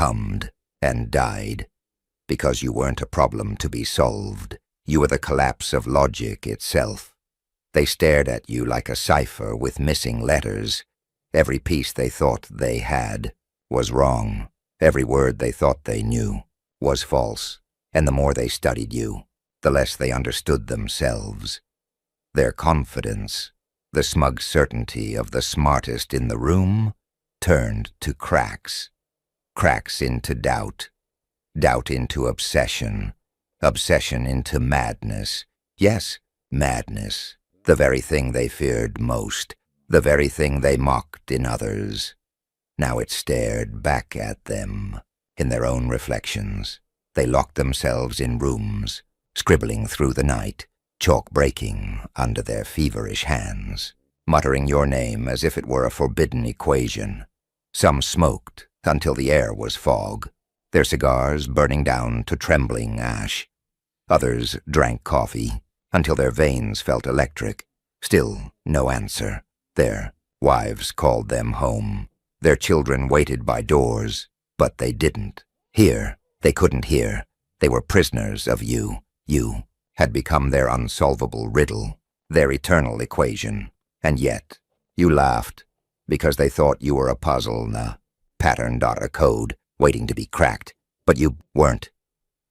died. Because you weren't a problem to be solved. You were the collapse of logic itself. They stared at you like a cipher with missing letters. Every piece they thought they had was wrong. Every word they thought they knew was false. And the more they studied you, the less they understood themselves. Their confidence, the smug certainty of the smartest in the room, turned to cracks. Cracks into doubt. Doubt into obsession. Obsession into madness. Yes, madness. The very thing they feared most. The very thing they mocked in others. Now it stared back at them, in their own reflections. They locked themselves in rooms, scribbling through the night, chalk breaking under their feverish hands, muttering your name as if it were a forbidden equation. Some smoked until the air was fog, their cigars burning down to trembling ash. Others drank coffee until their veins felt electric. Still no answer. Their wives called them home. Their children waited by doors, but they didn't hear. They couldn't hear. They were prisoners of you. You had become their unsolvable riddle, their eternal equation. And yet, you laughed, because they thought you were a puzzle, a pattern, a code, waiting to be cracked. But you weren't.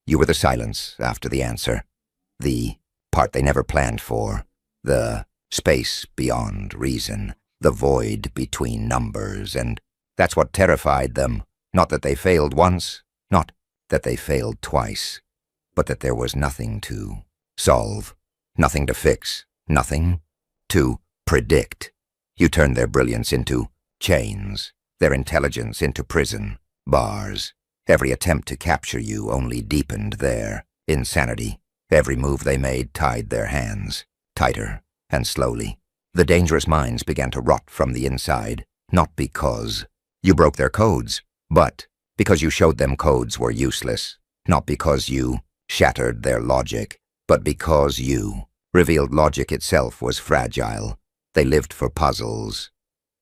You were the silence after the answer. The part they never planned for. The space beyond reason. The void between numbers. And that's what terrified them. Not that they failed once. Not that they failed twice. But that there was nothing to solve. Nothing to fix. Nothing to predict. You turned their brilliance into chains. Their intelligence into prison. Bars. Every attempt to capture you only deepened their insanity. Every move they made tied their hands. Tighter and slowly. The dangerous minds began to rot from the inside. Not because you broke their codes, but because you showed them codes were useless. Not because you shattered their logic, but because you revealed logic itself was fragile. They lived for puzzles.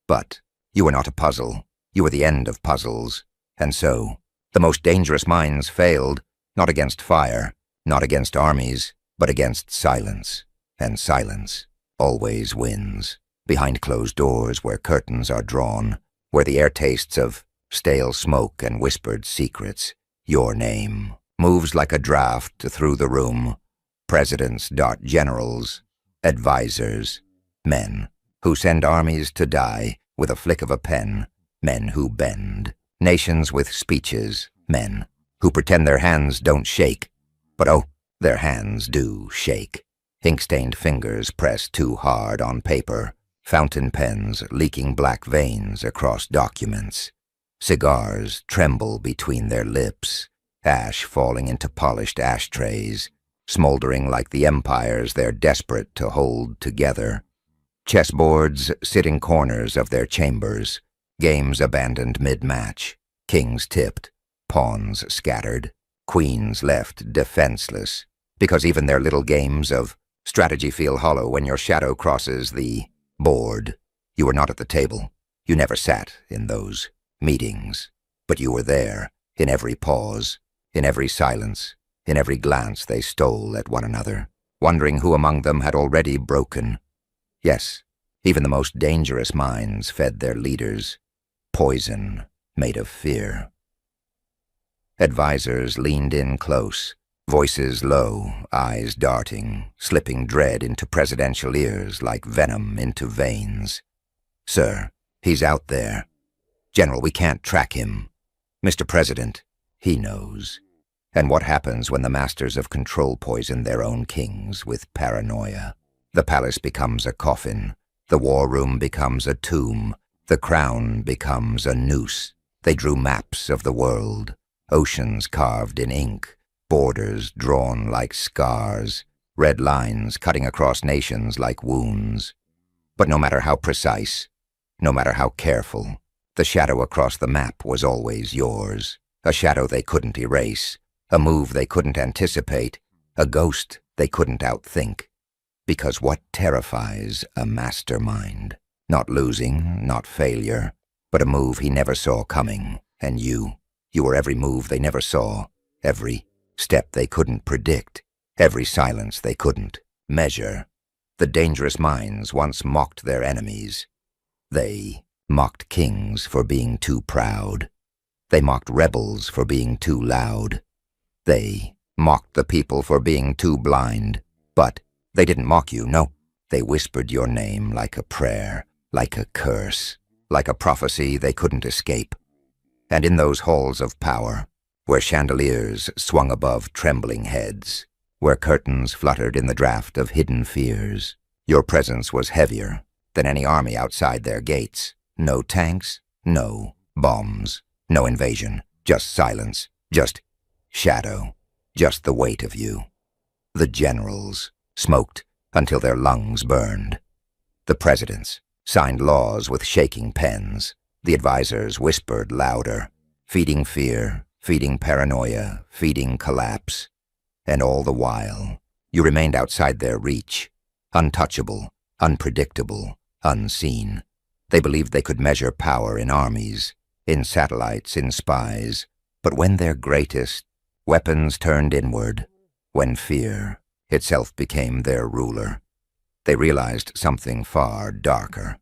But you were not a puzzle. You were the end of puzzles. And so, the most dangerous minds failed, not against fire, not against armies, but against silence. And silence always wins. Behind closed doors where curtains are drawn, where the air tastes of stale smoke and whispered secrets. Your name moves like a draft through the room. Presidents dot generals, advisors, men who send armies to die with a flick of a pen, men who bend, nations with speeches, men who pretend their hands don't shake, but oh, their hands do shake. Ink-stained fingers press too hard on paper, fountain pens leaking black veins across documents. Cigars tremble between their lips, ash falling into polished ashtrays, smoldering like the empires they're desperate to hold together. Chessboards sit in corners of their chambers, games abandoned mid-match, kings tipped, pawns scattered, queens left defenseless, because even their little games of strategy feel hollow when your shadow crosses the board. You were not at the table. You never sat in those meetings, but you were there, in every pause, in every silence, in every glance they stole at one another, wondering who among them had already broken. Yes, even the most dangerous minds fed their leaders poison made of fear. Advisors leaned in close, voices low, eyes darting, slipping dread into presidential ears like venom into veins. Sir, he's out there. General, we can't track him. Mr. President, he knows. And what happens when the masters of control poison their own kings with paranoia? The palace becomes a coffin. The war room becomes a tomb. The crown becomes a noose. They drew maps of the world, oceans carved in ink, borders drawn like scars, red lines cutting across nations like wounds. But no matter how precise, no matter how careful, the shadow across the map was always yours, a shadow they couldn't erase, a move they couldn't anticipate, a ghost they couldn't outthink. Because what terrifies a mastermind? Not losing, not failure, but a move he never saw coming. And you were every move they never saw, every step they couldn't predict, every silence they couldn't measure. The dangerous minds once mocked their enemies. They mocked kings for being too proud. They mocked rebels for being too loud. They mocked the people for being too blind. But they didn't mock you, no. They whispered your name like a prayer, like a curse, like a prophecy they couldn't escape. And in those halls of power, where chandeliers swung above trembling heads, where curtains fluttered in the draft of hidden fears, your presence was heavier than any army outside their gates. No tanks, no bombs, no invasion, just silence, just shadow, just the weight of you. The generals smoked until their lungs burned. The presidents signed laws with shaking pens. The advisors whispered louder, feeding fear, feeding paranoia, feeding collapse. And all the while, you remained outside their reach, untouchable, unpredictable, unseen. They believed they could measure power in armies, in satellites, in spies. But when their greatest weapons turned inward, when fear itself became their ruler, they realized something far darker.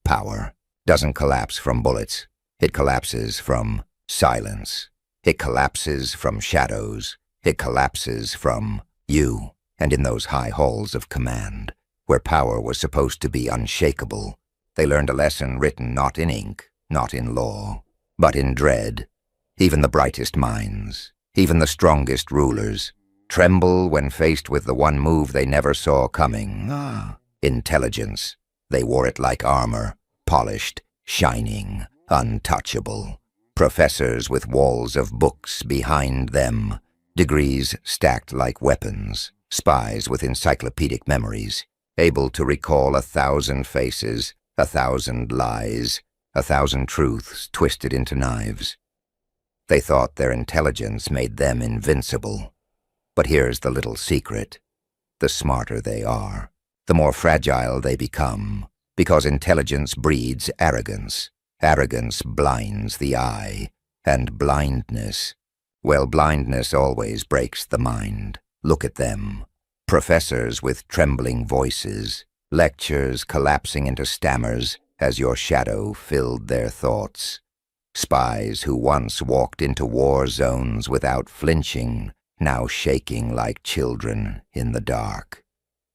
Power doesn't collapse from bullets. It collapses from silence. It collapses from shadows. It collapses from you. And in those high halls of command, where power was supposed to be unshakable, they learned a lesson written not in ink, not in law, but in dread. Even the brightest minds, even the strongest rulers, tremble when faced with the one move they never saw coming. Intelligence. They wore it like armor, polished, shining, untouchable. Professors with walls of books behind them, degrees stacked like weapons, spies with encyclopedic memories, able to recall 1,000 faces, 1,000 lies, 1,000 truths twisted into knives. They thought their intelligence made them invincible. But here's the little secret. The smarter they are, the more fragile they become, because intelligence breeds arrogance. Arrogance blinds the eye, and blindness, well, blindness always breaks the mind. Look at them. Professors with trembling voices, lectures collapsing into stammers, as your shadow filled their thoughts. Spies who once walked into war zones without flinching, now shaking like children in the dark.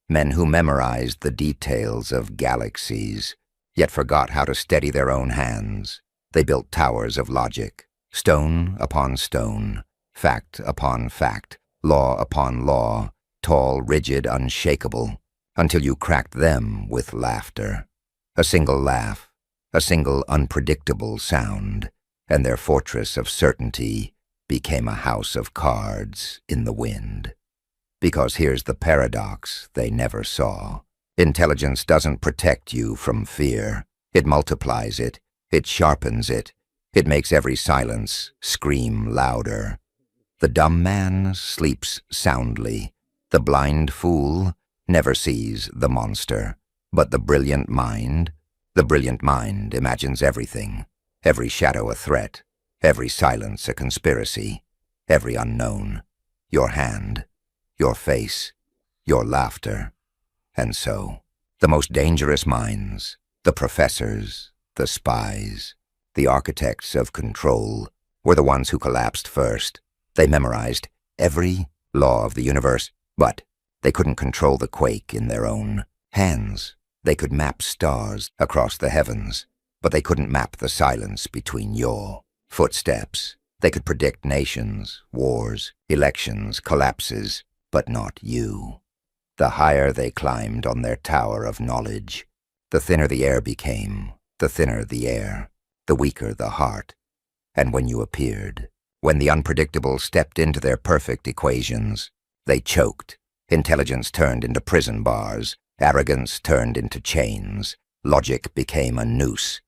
Men who memorized the details of galaxies, yet forgot how to steady their own hands. They built towers of logic, stone upon stone, fact upon fact, law upon law, tall, rigid, unshakable, until you cracked them with laughter. A single laugh, a single unpredictable sound, and their fortress of certainty became a house of cards in the wind. Because here's the paradox they never saw. Intelligence doesn't protect you from fear. It multiplies it. It sharpens it. It makes every silence scream louder. The dumb man sleeps soundly. The blind fool never sees the monster. But the brilliant mind imagines everything. Every shadow a threat. Every silence a conspiracy. Every unknown. Your hand. Your face. Your laughter. And so, the most dangerous minds, the professors, the spies, the architects of control, were the ones who collapsed first. They memorized every law of the universe, but they couldn't control the quake in their own hands. They could map stars across the heavens, but they couldn't map the silence between your footsteps. They could predict nations, wars, elections, collapses, but not you. The higher they climbed on their tower of knowledge, the thinner the air became, the thinner the air, the weaker the heart. And when you appeared, when the unpredictable stepped into their perfect equations, they choked. Intelligence turned into prison bars, arrogance turned into chains, logic became a noose.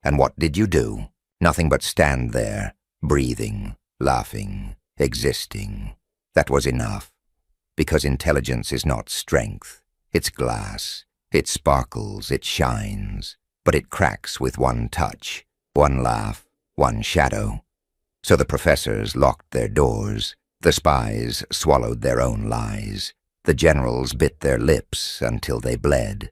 And what did you do? Nothing but stand there, breathing, laughing, existing. That was enough. Because intelligence is not strength. It's glass. It sparkles, it shines, but it cracks with one touch, one laugh, one shadow. So the professors locked their doors. The spies swallowed their own lies. The generals bit their lips until they bled.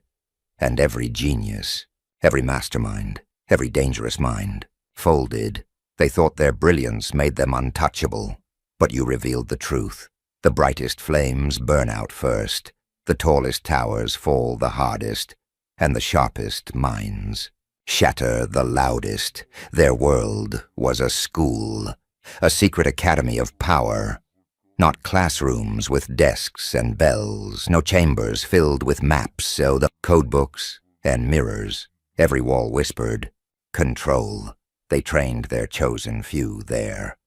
And every genius, every mastermind, every dangerous mind, folded. They thought their brilliance made them untouchable. But you revealed the truth. The brightest flames burn out first. The tallest towers fall the hardest. And the sharpest minds shatter the loudest. Their world was a school, a secret academy of power. Not classrooms with desks and bells, no chambers filled with maps, so the codebooks and mirrors. Every wall whispered, control. They trained their chosen few there.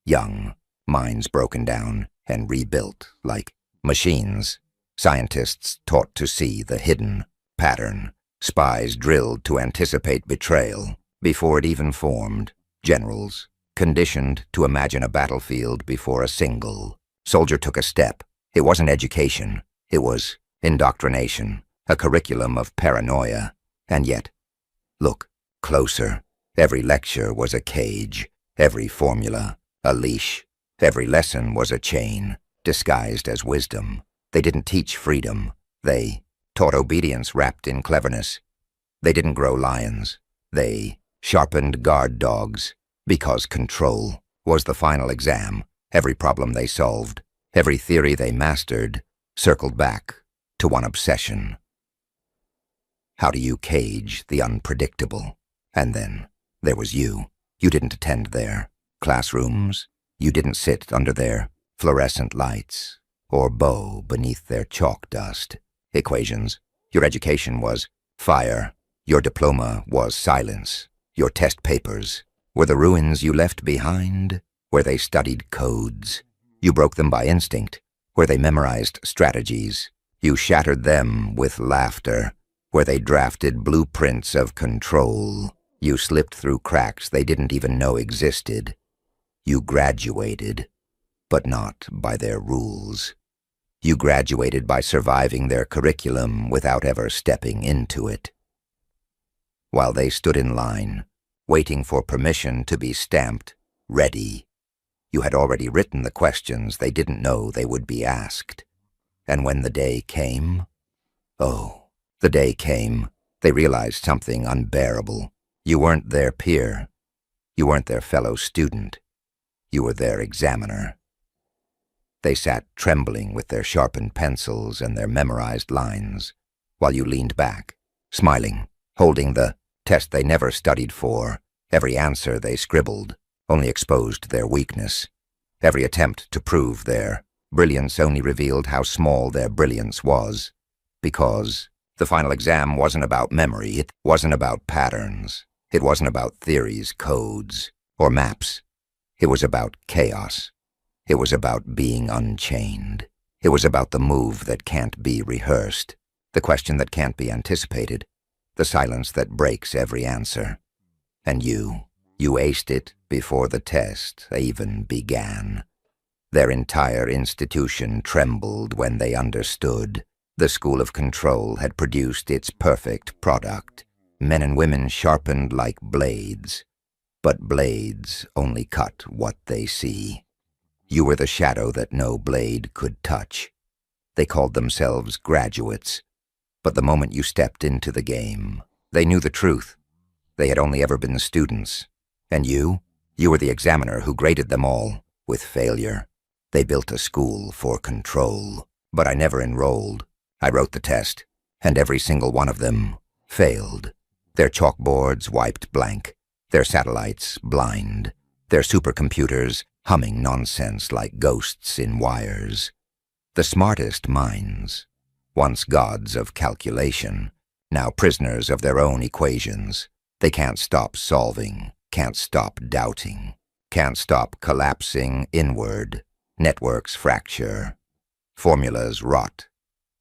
Young, minds broken down and rebuilt like machines. Scientists taught to see the hidden pattern. Spies drilled to anticipate betrayal before it even formed. Generals conditioned to imagine a battlefield before a single soldier took a step. It wasn't education. It was indoctrination, a curriculum of paranoia. And yet, look closer. Every lecture was a cage. Every formula, a leash. Every lesson was a chain, disguised as wisdom. They didn't teach freedom. They taught obedience wrapped in cleverness. They didn't grow lions. They sharpened guard dogs. Because control was the final exam. Every problem they solved, every theory they mastered, circled back to one obsession. How do you cage the unpredictable? And then there was you. You didn't attend their classrooms. You didn't sit under their fluorescent lights or bow beneath their chalk dust equations. Your education was fire. Your diploma was silence. Your test papers were the ruins you left behind, where they studied codes. You broke them by instinct, where they memorized strategies. You shattered them with laughter, where they drafted blueprints of control. You slipped through cracks they didn't even know existed. You graduated, but not by their rules. You graduated by surviving their curriculum without ever stepping into it. While they stood in line, waiting for permission to be stamped ready, you had already written the questions they didn't know they would be asked. And when the day came, oh, the day came, They realized something unbearable. You weren't their peer. You weren't their fellow student. You were their examiner. They sat trembling with their sharpened pencils and their memorized lines, while you leaned back, smiling, holding the test they never studied for. Every answer they scribbled only exposed their weakness. Every attempt to prove their brilliance only revealed how small their brilliance was. Because the final exam wasn't about memory, it wasn't about patterns, it wasn't about theories, codes, or maps. It was about chaos. It was about being unchained. It was about the move that can't be rehearsed, the question that can't be anticipated, the silence that breaks every answer. And you aced it before the test even began. Their entire institution trembled when they understood. The School of Control had produced its perfect product. Men and women sharpened like blades, but blades only cut what they see. You were the shadow that no blade could touch. They called themselves graduates, but the moment you stepped into the game, they knew the truth. They had only ever been students. And you were the examiner who graded them all with failure. They built a school for control, but I never enrolled. I wrote the test, and every single one of them failed. Their chalkboards wiped blank, their satellites blind, their supercomputers humming nonsense like ghosts in wires. The smartest minds, once gods of calculation, now prisoners of their own equations. They can't stop solving, can't stop doubting, can't stop collapsing inward. Networks fracture, formulas rot.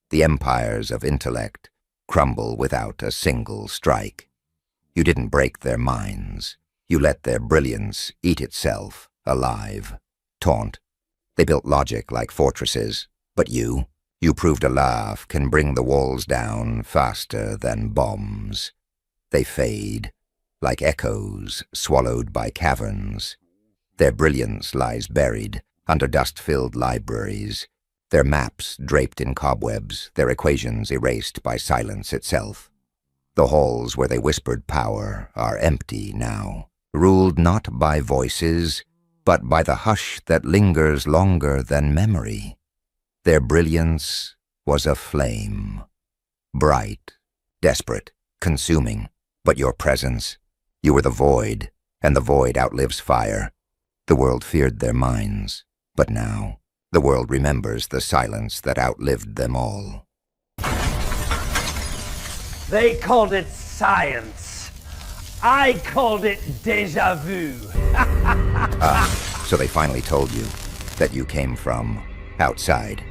The empires of intellect crumble without a single strike. You didn't break their minds. You let their brilliance eat itself alive. Taunt. They built logic like fortresses, but you proved a laugh can bring the walls down faster than bombs. They fade, like echoes swallowed by caverns. Their brilliance lies buried under dust-filled libraries, their maps draped in cobwebs, their equations erased by silence itself. The halls where they whispered power are empty now, ruled not by voices, but by the hush that lingers longer than memory. Their brilliance was a flame, bright, desperate, consuming, but your presence, you were the void, and the void outlives fire. The world feared their minds, but now the world remembers the silence that outlived them all. They called it science. I called it déjà vu. So they finally told you that you came from outside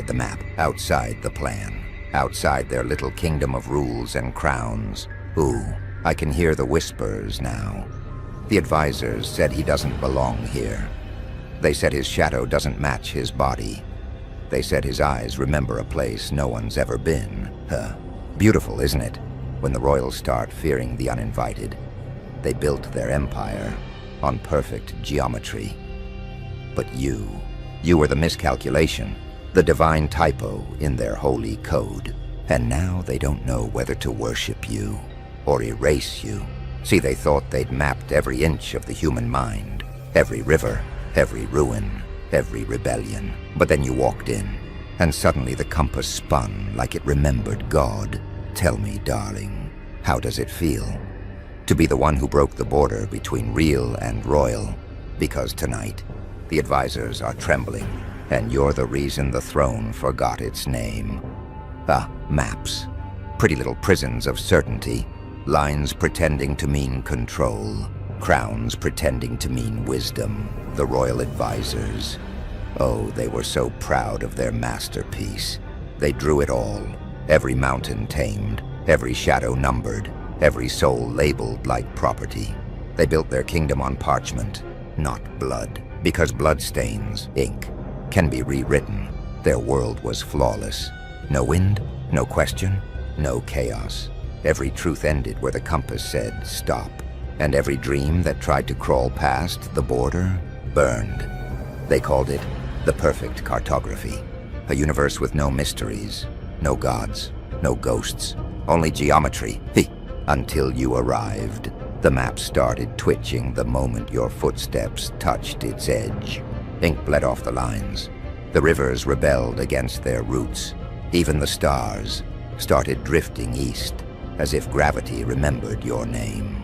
the map, outside the plan, outside their little kingdom of rules and crowns. Ooh, I can hear the whispers now. The advisors said he doesn't belong here. They said his shadow doesn't match his body. They said his eyes remember a place no one's ever been. Beautiful, isn't it? When the royals start fearing the uninvited. They built their empire on perfect geometry. But you were the miscalculation, the divine typo in their holy code. And now they don't know whether to worship you or erase you. See, they thought they'd mapped every inch of the human mind, every river, every ruin, every rebellion. But then you walked in, and suddenly the compass spun like it remembered God. Tell me, darling, how does it feel to be the one who broke the border between real and royal? Because tonight, the advisors are trembling, and you're the reason the throne forgot its name. Maps. Pretty little prisons of certainty. Lines pretending to mean control. Crowns pretending to mean wisdom. The royal advisors. Oh, they were so proud of their masterpiece. They drew it all. Every mountain tamed. Every shadow numbered. Every soul labeled like property. They built their kingdom on parchment, not blood. Because blood stains, ink, can be rewritten. Their world was flawless. No wind, no question, no chaos. Every truth ended where the compass said stop, and every dream that tried to crawl past the border burned. They called it the perfect cartography, a universe with no mysteries, no gods, no ghosts, only geometry. Until you arrived. The map started twitching the moment your footsteps touched its edge. Ink bled off the lines. The rivers rebelled against their roots. Even the stars started drifting east, as if gravity remembered your name.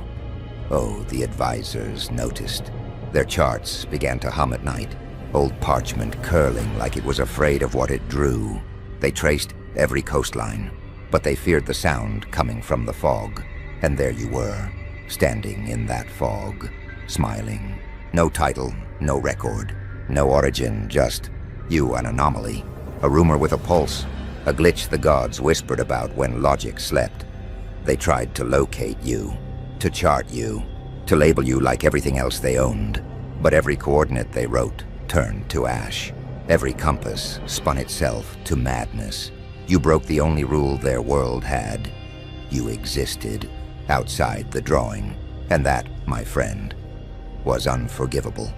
Oh, the advisors noticed. Their charts began to hum at night, old parchment curling like it was afraid of what it drew. They traced every coastline, but they feared the sound coming from the fog. And there you were, standing in that fog, smiling. No title, no record, no origin, just you, an anomaly. A rumor with a pulse, a glitch the gods whispered about when logic slept. They tried to locate you, to chart you, to label you like everything else they owned. But every coordinate they wrote turned to ash. Every compass spun itself to madness. You broke the only rule their world had. You existed outside the drawing. And that, my friend, was unforgivable.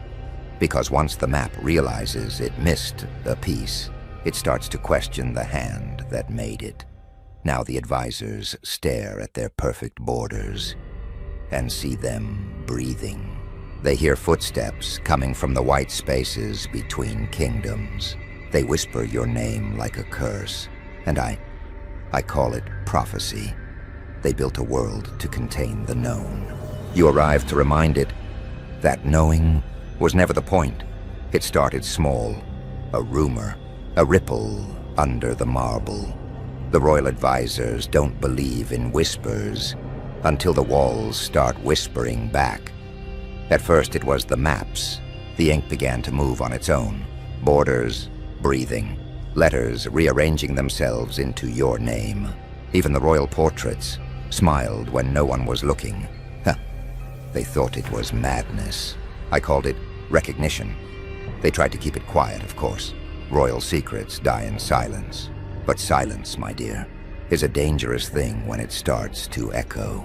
Because once the map realizes it missed a piece, it starts to question the hand that made it. Now the advisors stare at their perfect borders and see them breathing. They hear footsteps coming from the white spaces between kingdoms. They whisper your name like a curse, and I call it prophecy. They built a world to contain the known. You arrived to remind it that knowing was never the point. It started small, a rumor, a ripple under the marble. The royal advisors don't believe in whispers until the walls start whispering back. At first it was the maps. The ink began to move on its own. Borders breathing, letters rearranging themselves into your name. Even the royal portraits smiled when no one was looking. They thought it was madness. I called it recognition. They tried to keep it quiet, of course. Royal secrets die in silence. But silence, my dear, is a dangerous thing when it starts to echo.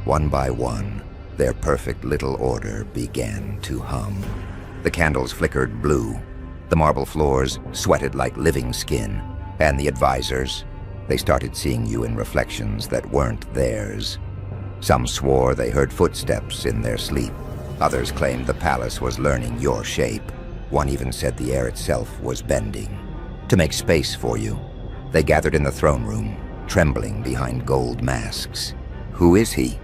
One by one, their perfect little order began to hum. The candles flickered blue. The marble floors sweated like living skin. And the advisors, they started seeing you in reflections that weren't theirs. Some swore they heard footsteps in their sleep. Others claimed the palace was learning your shape. One even said the air itself was bending. To make space for you, they gathered in the throne room, trembling behind gold masks. Who is he?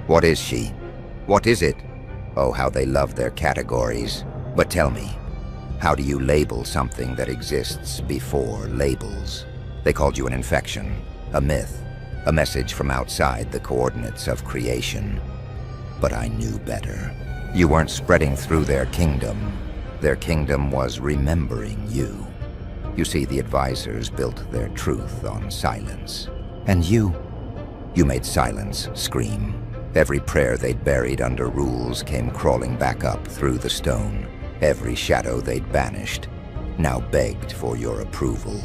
What is she? What is it? Oh, how they love their categories. But tell me, how do you label something that exists before labels? They called you an infection, a myth, a message from outside the coordinates of creation. But I knew better. You weren't spreading through their kingdom. Their kingdom was remembering you. You see, the advisors built their truth on silence. And you made silence scream. Every prayer they'd buried under rules came crawling back up through the stone. Every shadow they'd banished now begged for your approval.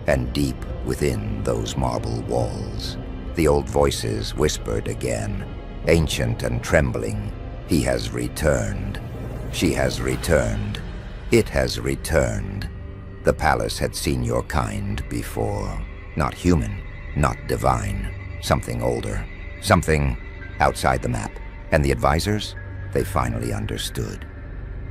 And deep within those marble walls, the old voices whispered again, ancient and trembling, "He has returned. She has returned. It has returned." The palace had seen your kind before. Not human, not divine. Something older. Something outside the map. And the advisors? They finally understood.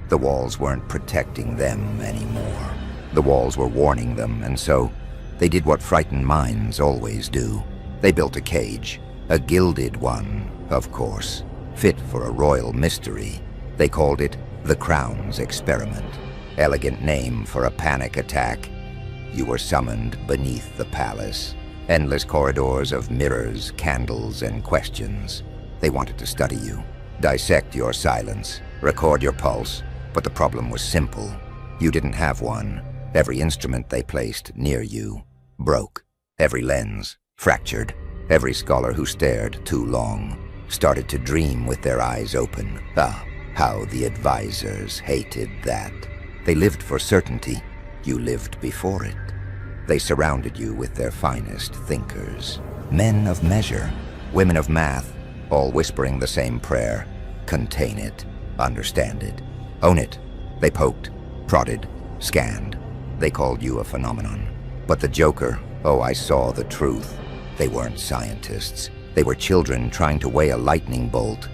The walls weren't protecting them anymore. The walls were warning them, and so they did what frightened minds always do. They built a cage. A gilded one, of course. Fit for a royal mystery. They called it the Crown's Experiment. Elegant name for a panic attack. You were summoned beneath the palace. Endless corridors of mirrors, candles, and questions. They wanted to study you, dissect your silence, record your pulse. But the problem was simple. You didn't have one. Every instrument they placed near you broke. Every lens fractured. Every scholar who stared too long started to dream with their eyes open. Ah, how the advisors hated that. They lived for certainty. You lived before it. They surrounded you with their finest thinkers. Men of measure, women of math, all whispering the same prayer. Contain it. Understand it. Own it. They poked, prodded, scanned. They called you a phenomenon. But the Joker, oh, I saw the truth. They weren't scientists. They were children trying to weigh a lightning bolt.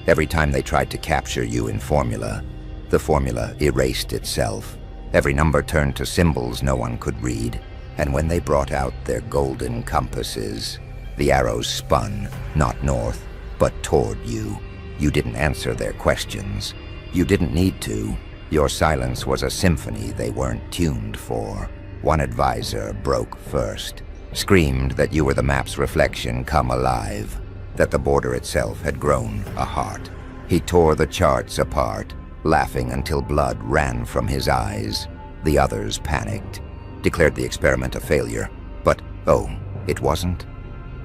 Every time they tried to capture you in formula, the formula erased itself. Every number turned to symbols no one could read. And when they brought out their golden compasses, the arrows spun, not north, but toward you. You didn't answer their questions. You didn't need to. Your silence was a symphony they weren't tuned for. One advisor broke first, screamed that you were the map's reflection come alive, that the border itself had grown a heart. He tore the charts apart, laughing until blood ran from his eyes. The others panicked, declared the experiment a failure. But, oh, it wasn't?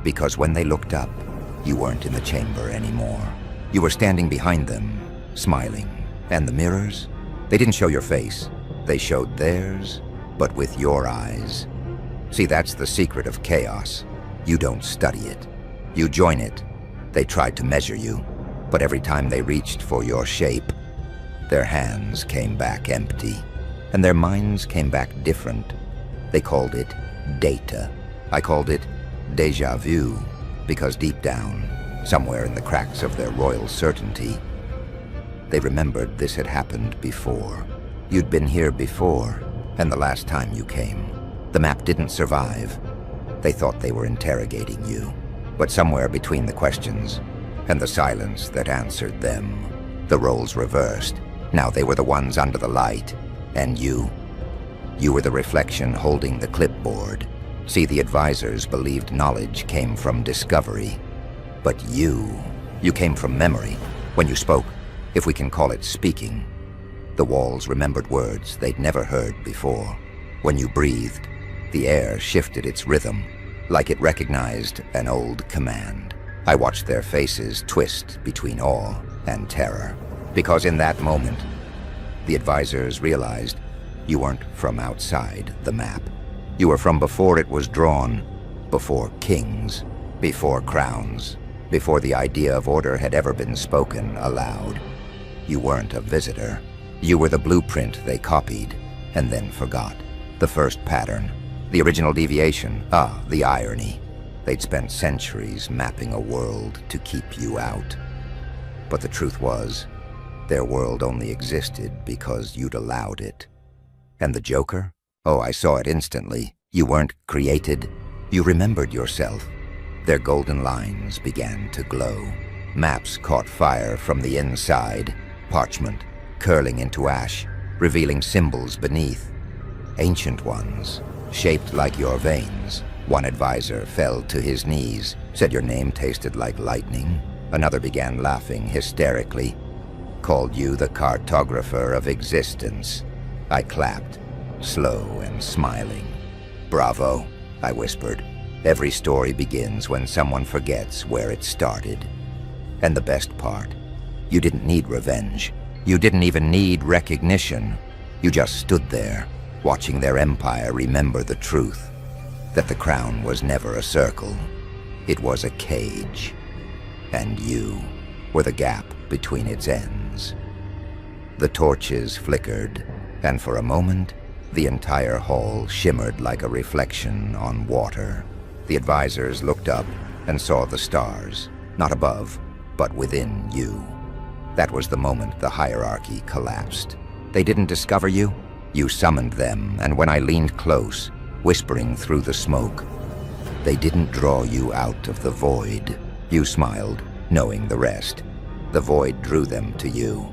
Because when they looked up, you weren't in the chamber anymore. You were standing behind them, smiling. And the mirrors? They didn't show your face. They showed theirs, but with your eyes. See, that's the secret of chaos. You don't study it. You join it. They tried to measure you, but every time they reached for your shape, their hands came back empty, and their minds came back different. They called it data. I called it déjà vu, because deep down, somewhere in the cracks of their royal certainty, they remembered this had happened before. You'd been here before, and the last time you came, the map didn't survive. They thought they were interrogating you, but somewhere between the questions and the silence that answered them, the roles reversed. Now they were the ones under the light, and you were the reflection holding the clipboard. See, the advisors believed knowledge came from discovery, but you came from memory. When you spoke, if we can call it speaking, the walls remembered words they'd never heard before. When you breathed, the air shifted its rhythm, like it recognized an old command. I watched their faces twist between awe and terror, because in that moment, the advisors realized you weren't from outside the map. You were from before it was drawn, before kings, before crowns, before the idea of order had ever been spoken aloud. You weren't a visitor. You were the blueprint they copied and then forgot. The first pattern, the original deviation. The irony. They'd spent centuries mapping a world to keep you out. But the truth was, their world only existed because you'd allowed it. And the Joker? Oh, I saw it instantly. You weren't created. You remembered yourself. Their golden lines began to glow. Maps caught fire from the inside. Parchment curling into ash, revealing symbols beneath. Ancient ones, shaped like your veins. One advisor fell to his knees, said your name tasted like lightning. Another began laughing hysterically, called you the cartographer of existence. I clapped, slow and smiling. Bravo, I whispered. Every story begins when someone forgets where it started. And the best part, you didn't need revenge. You didn't even need recognition. You just stood there, watching their empire remember the truth, that the crown was never a circle. It was a cage. And you were the gap between its ends. The torches flickered, and for a moment, the entire hall shimmered like a reflection on water. The advisors looked up and saw the stars, not above, but within you. That was the moment the hierarchy collapsed. They didn't discover you. You summoned them, and when I leaned close, whispering through the smoke, they didn't draw you out of the void. You smiled, knowing the rest. The void drew them to you.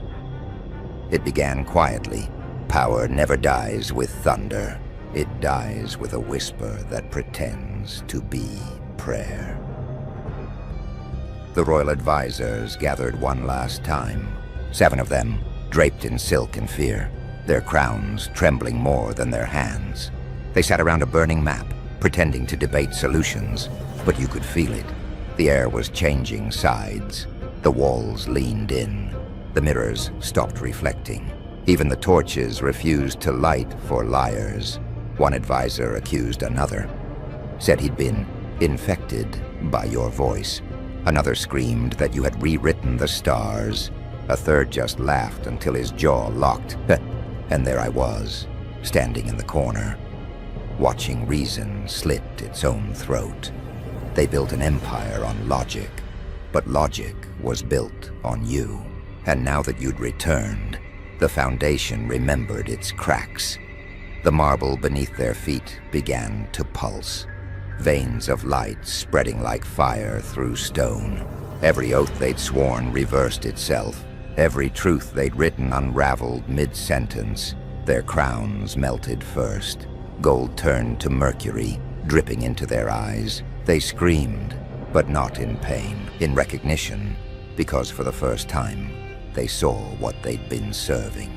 It began quietly. Power never dies with thunder. It dies with a whisper that pretends to be prayer. The royal advisors gathered one last time. 7 of them, draped in silk and fear, their crowns trembling more than their hands. They sat around a burning map, pretending to debate solutions, but you could feel it. The air was changing sides. The walls leaned in. The mirrors stopped reflecting. Even the torches refused to light for liars. One advisor accused another, said he'd been infected by your voice. Another screamed that you had rewritten the stars. A third just laughed until his jaw locked. And there I was, standing in the corner, watching reason slit its own throat. They built an empire on logic, but logic was built on you. And now that you'd returned, the Foundation remembered its cracks. The marble beneath their feet began to pulse, veins of light spreading like fire through stone. Every oath they'd sworn reversed itself. Every truth they'd written unraveled mid-sentence. Their crowns melted first. Gold turned to mercury, dripping into their eyes. They screamed, but not in pain, in recognition, because for the first time, they saw what they'd been serving.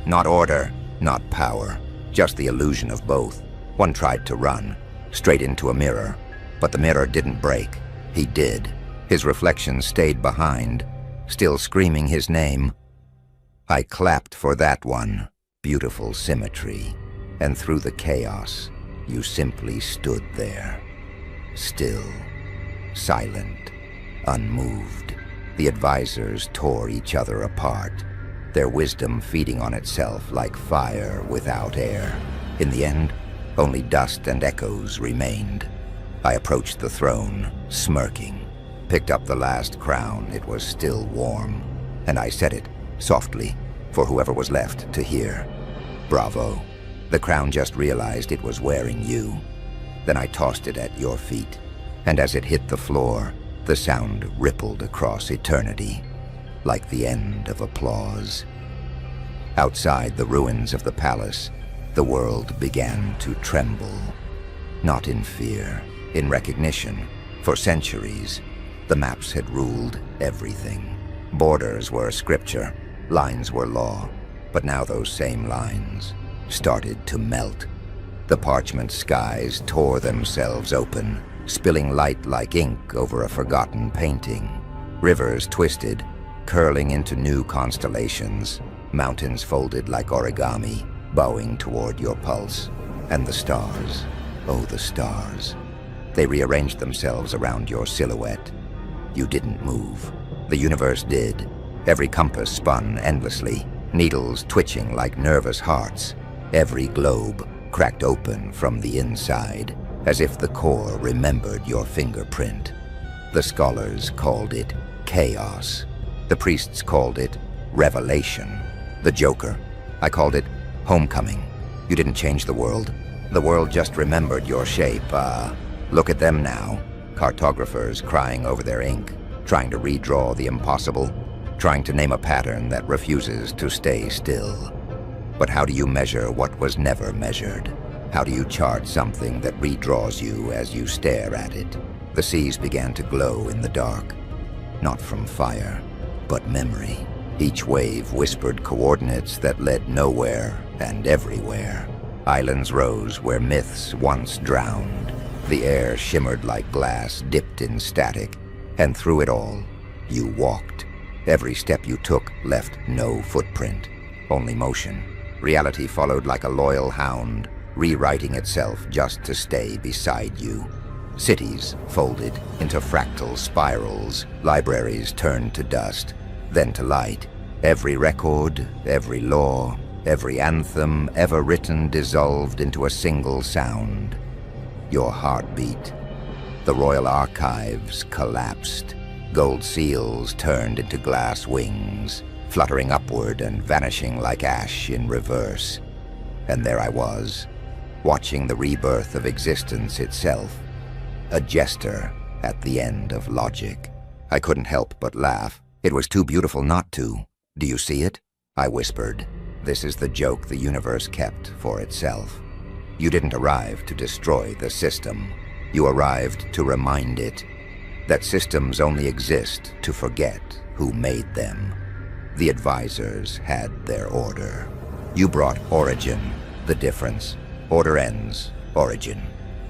Not order, not power, just the illusion of both. One tried to run, straight into a mirror, but the mirror didn't break. He did. His reflection stayed behind, still screaming his name. I clapped for that one. Beautiful symmetry. And through the chaos, you simply stood there. Still, silent, unmoved. The advisors tore each other apart, their wisdom feeding on itself like fire without air. In the end, only dust and echoes remained. I approached the throne, smirking, picked up the last crown. It was still warm, and I said it, softly, for whoever was left to hear. Bravo. The crown just realized it was wearing you. Then I tossed it at your feet, and as it hit the floor, the sound rippled across eternity, like the end of applause. Outside the ruins of the palace, the world began to tremble. Not in fear, in recognition. For centuries, the maps had ruled everything. Borders were scripture, lines were law, but now those same lines started to melt. The parchment skies tore themselves open, spilling light like ink over a forgotten painting. Rivers twisted, curling into new constellations. Mountains folded like origami, bowing toward your pulse. And the stars, oh the stars. They rearranged themselves around your silhouette. You didn't move. The universe did. Every compass spun endlessly, needles twitching like nervous hearts. Every globe cracked open from the inside, as if the core remembered your fingerprint. The scholars called it chaos. The priests called it revelation. The Joker, I called it homecoming. You didn't change the world. The world just remembered your shape. Look at them now. Cartographers crying over their ink, trying to redraw the impossible, trying to name a pattern that refuses to stay still. But how do you measure what was never measured? How do you chart something that redraws you as you stare at it? The seas began to glow in the dark, not from fire, but memory. Each wave whispered coordinates that led nowhere and everywhere. Islands rose where myths once drowned. The air shimmered like glass dipped in static, and through it all, you walked. Every step you took left no footprint, only motion. Reality followed like a loyal hound, rewriting itself just to stay beside you. Cities folded into fractal spirals, libraries turned to dust, then to light. Every record, every law, every anthem ever written dissolved into a single sound. Your heartbeat. The royal archives collapsed. Gold seals turned into glass wings, fluttering upward and vanishing like ash in reverse. And there I was, watching the rebirth of existence itself, a jester at the end of logic. I couldn't help but laugh. It was too beautiful not to. Do you see it? I whispered. This is the joke the universe kept for itself. You didn't arrive to destroy the system. You arrived to remind it that systems only exist to forget who made them. The advisors had their order. You brought origin, the difference. Order ends, origin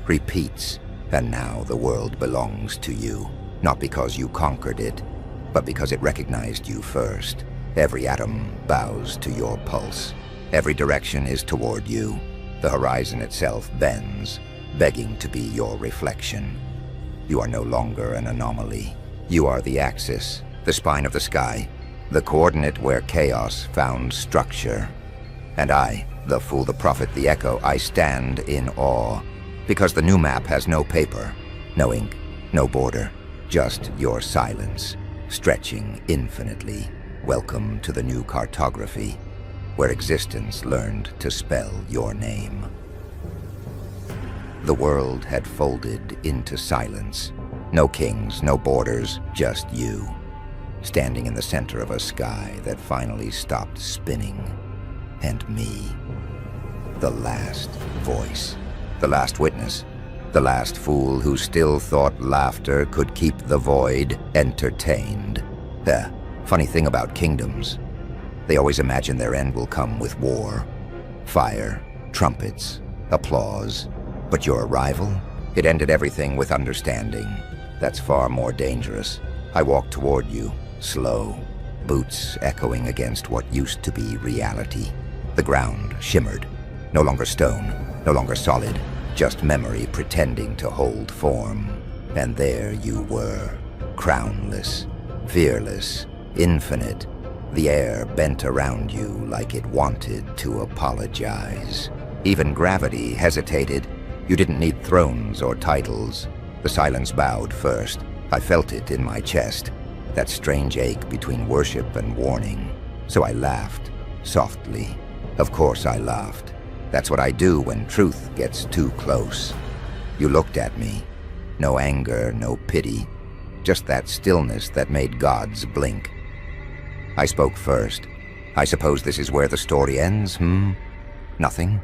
repeats, and now the world belongs to you. Not because you conquered it, but because it recognized you first. Every atom bows to your pulse. Every direction is toward you. The horizon itself bends, begging to be your reflection. You are no longer an anomaly. You are the axis, the spine of the sky, the coordinate where chaos found structure. And I, the fool, the prophet, the echo, I stand in awe, because the new map has no paper, no ink, no border, just your silence, stretching infinitely. Welcome to the new cartography, where existence learned to spell your name. The world had folded into silence. No kings, no borders, just you, standing in the center of a sky that finally stopped spinning. And me, the last voice, the last witness, the last fool who still thought laughter could keep the void entertained. The funny thing about kingdoms, they always imagine their end will come with war, fire, trumpets, applause. But your arrival, it ended everything with understanding. That's far more dangerous. I walked toward you, slow, boots echoing against what used to be reality. The ground shimmered, no longer stone, no longer solid, just memory pretending to hold form. And there you were, crownless, fearless, infinite. The air bent around you like it wanted to apologize. Even gravity hesitated. You didn't need thrones or titles. The silence bowed first. I felt it in my chest, that strange ache between worship and warning. So I laughed, softly. Of course I laughed. That's what I do when truth gets too close. You looked at me. No anger, no pity. Just that stillness that made gods blink. I spoke first. I suppose this is where the story ends, Nothing?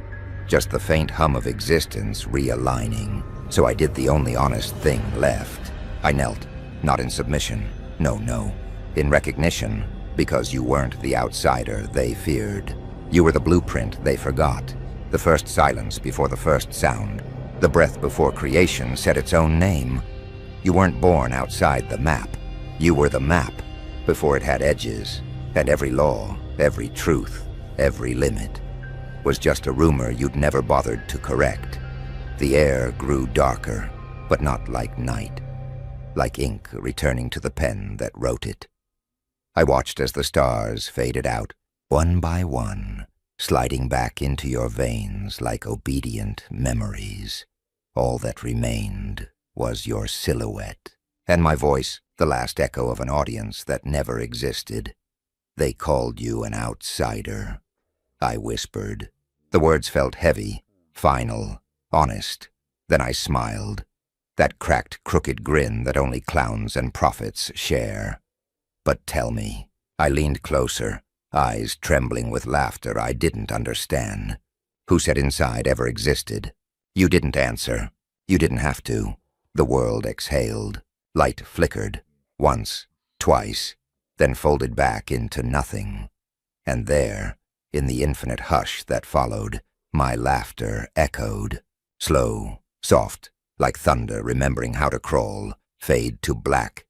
Just the faint hum of existence realigning. So I did the only honest thing left. I knelt, not in submission. No. In recognition, because you weren't the outsider they feared. You were the blueprint they forgot. The first silence before the first sound. The breath before creation set its own name. You weren't born outside the map. You were the map before it had edges. And every law, every truth, every limit was just a rumor you'd never bothered to correct. The air grew darker, but not like night. Like ink returning to the pen that wrote it. I watched as the stars faded out, one by one, sliding back into your veins like obedient memories. All that remained was your silhouette, and my voice, the last echo of an audience that never existed. They called you an outsider, I whispered. The words felt heavy, final, honest. Then I smiled. That cracked, crooked grin that only clowns and prophets share. But tell me, I leaned closer, eyes trembling with laughter I didn't understand. Who said inside ever existed? You didn't answer. You didn't have to. The world exhaled. Light flickered. Once, twice, then folded back into nothing. And there, in the infinite hush that followed, my laughter echoed. Slow, soft, like thunder remembering how to crawl, fade to black,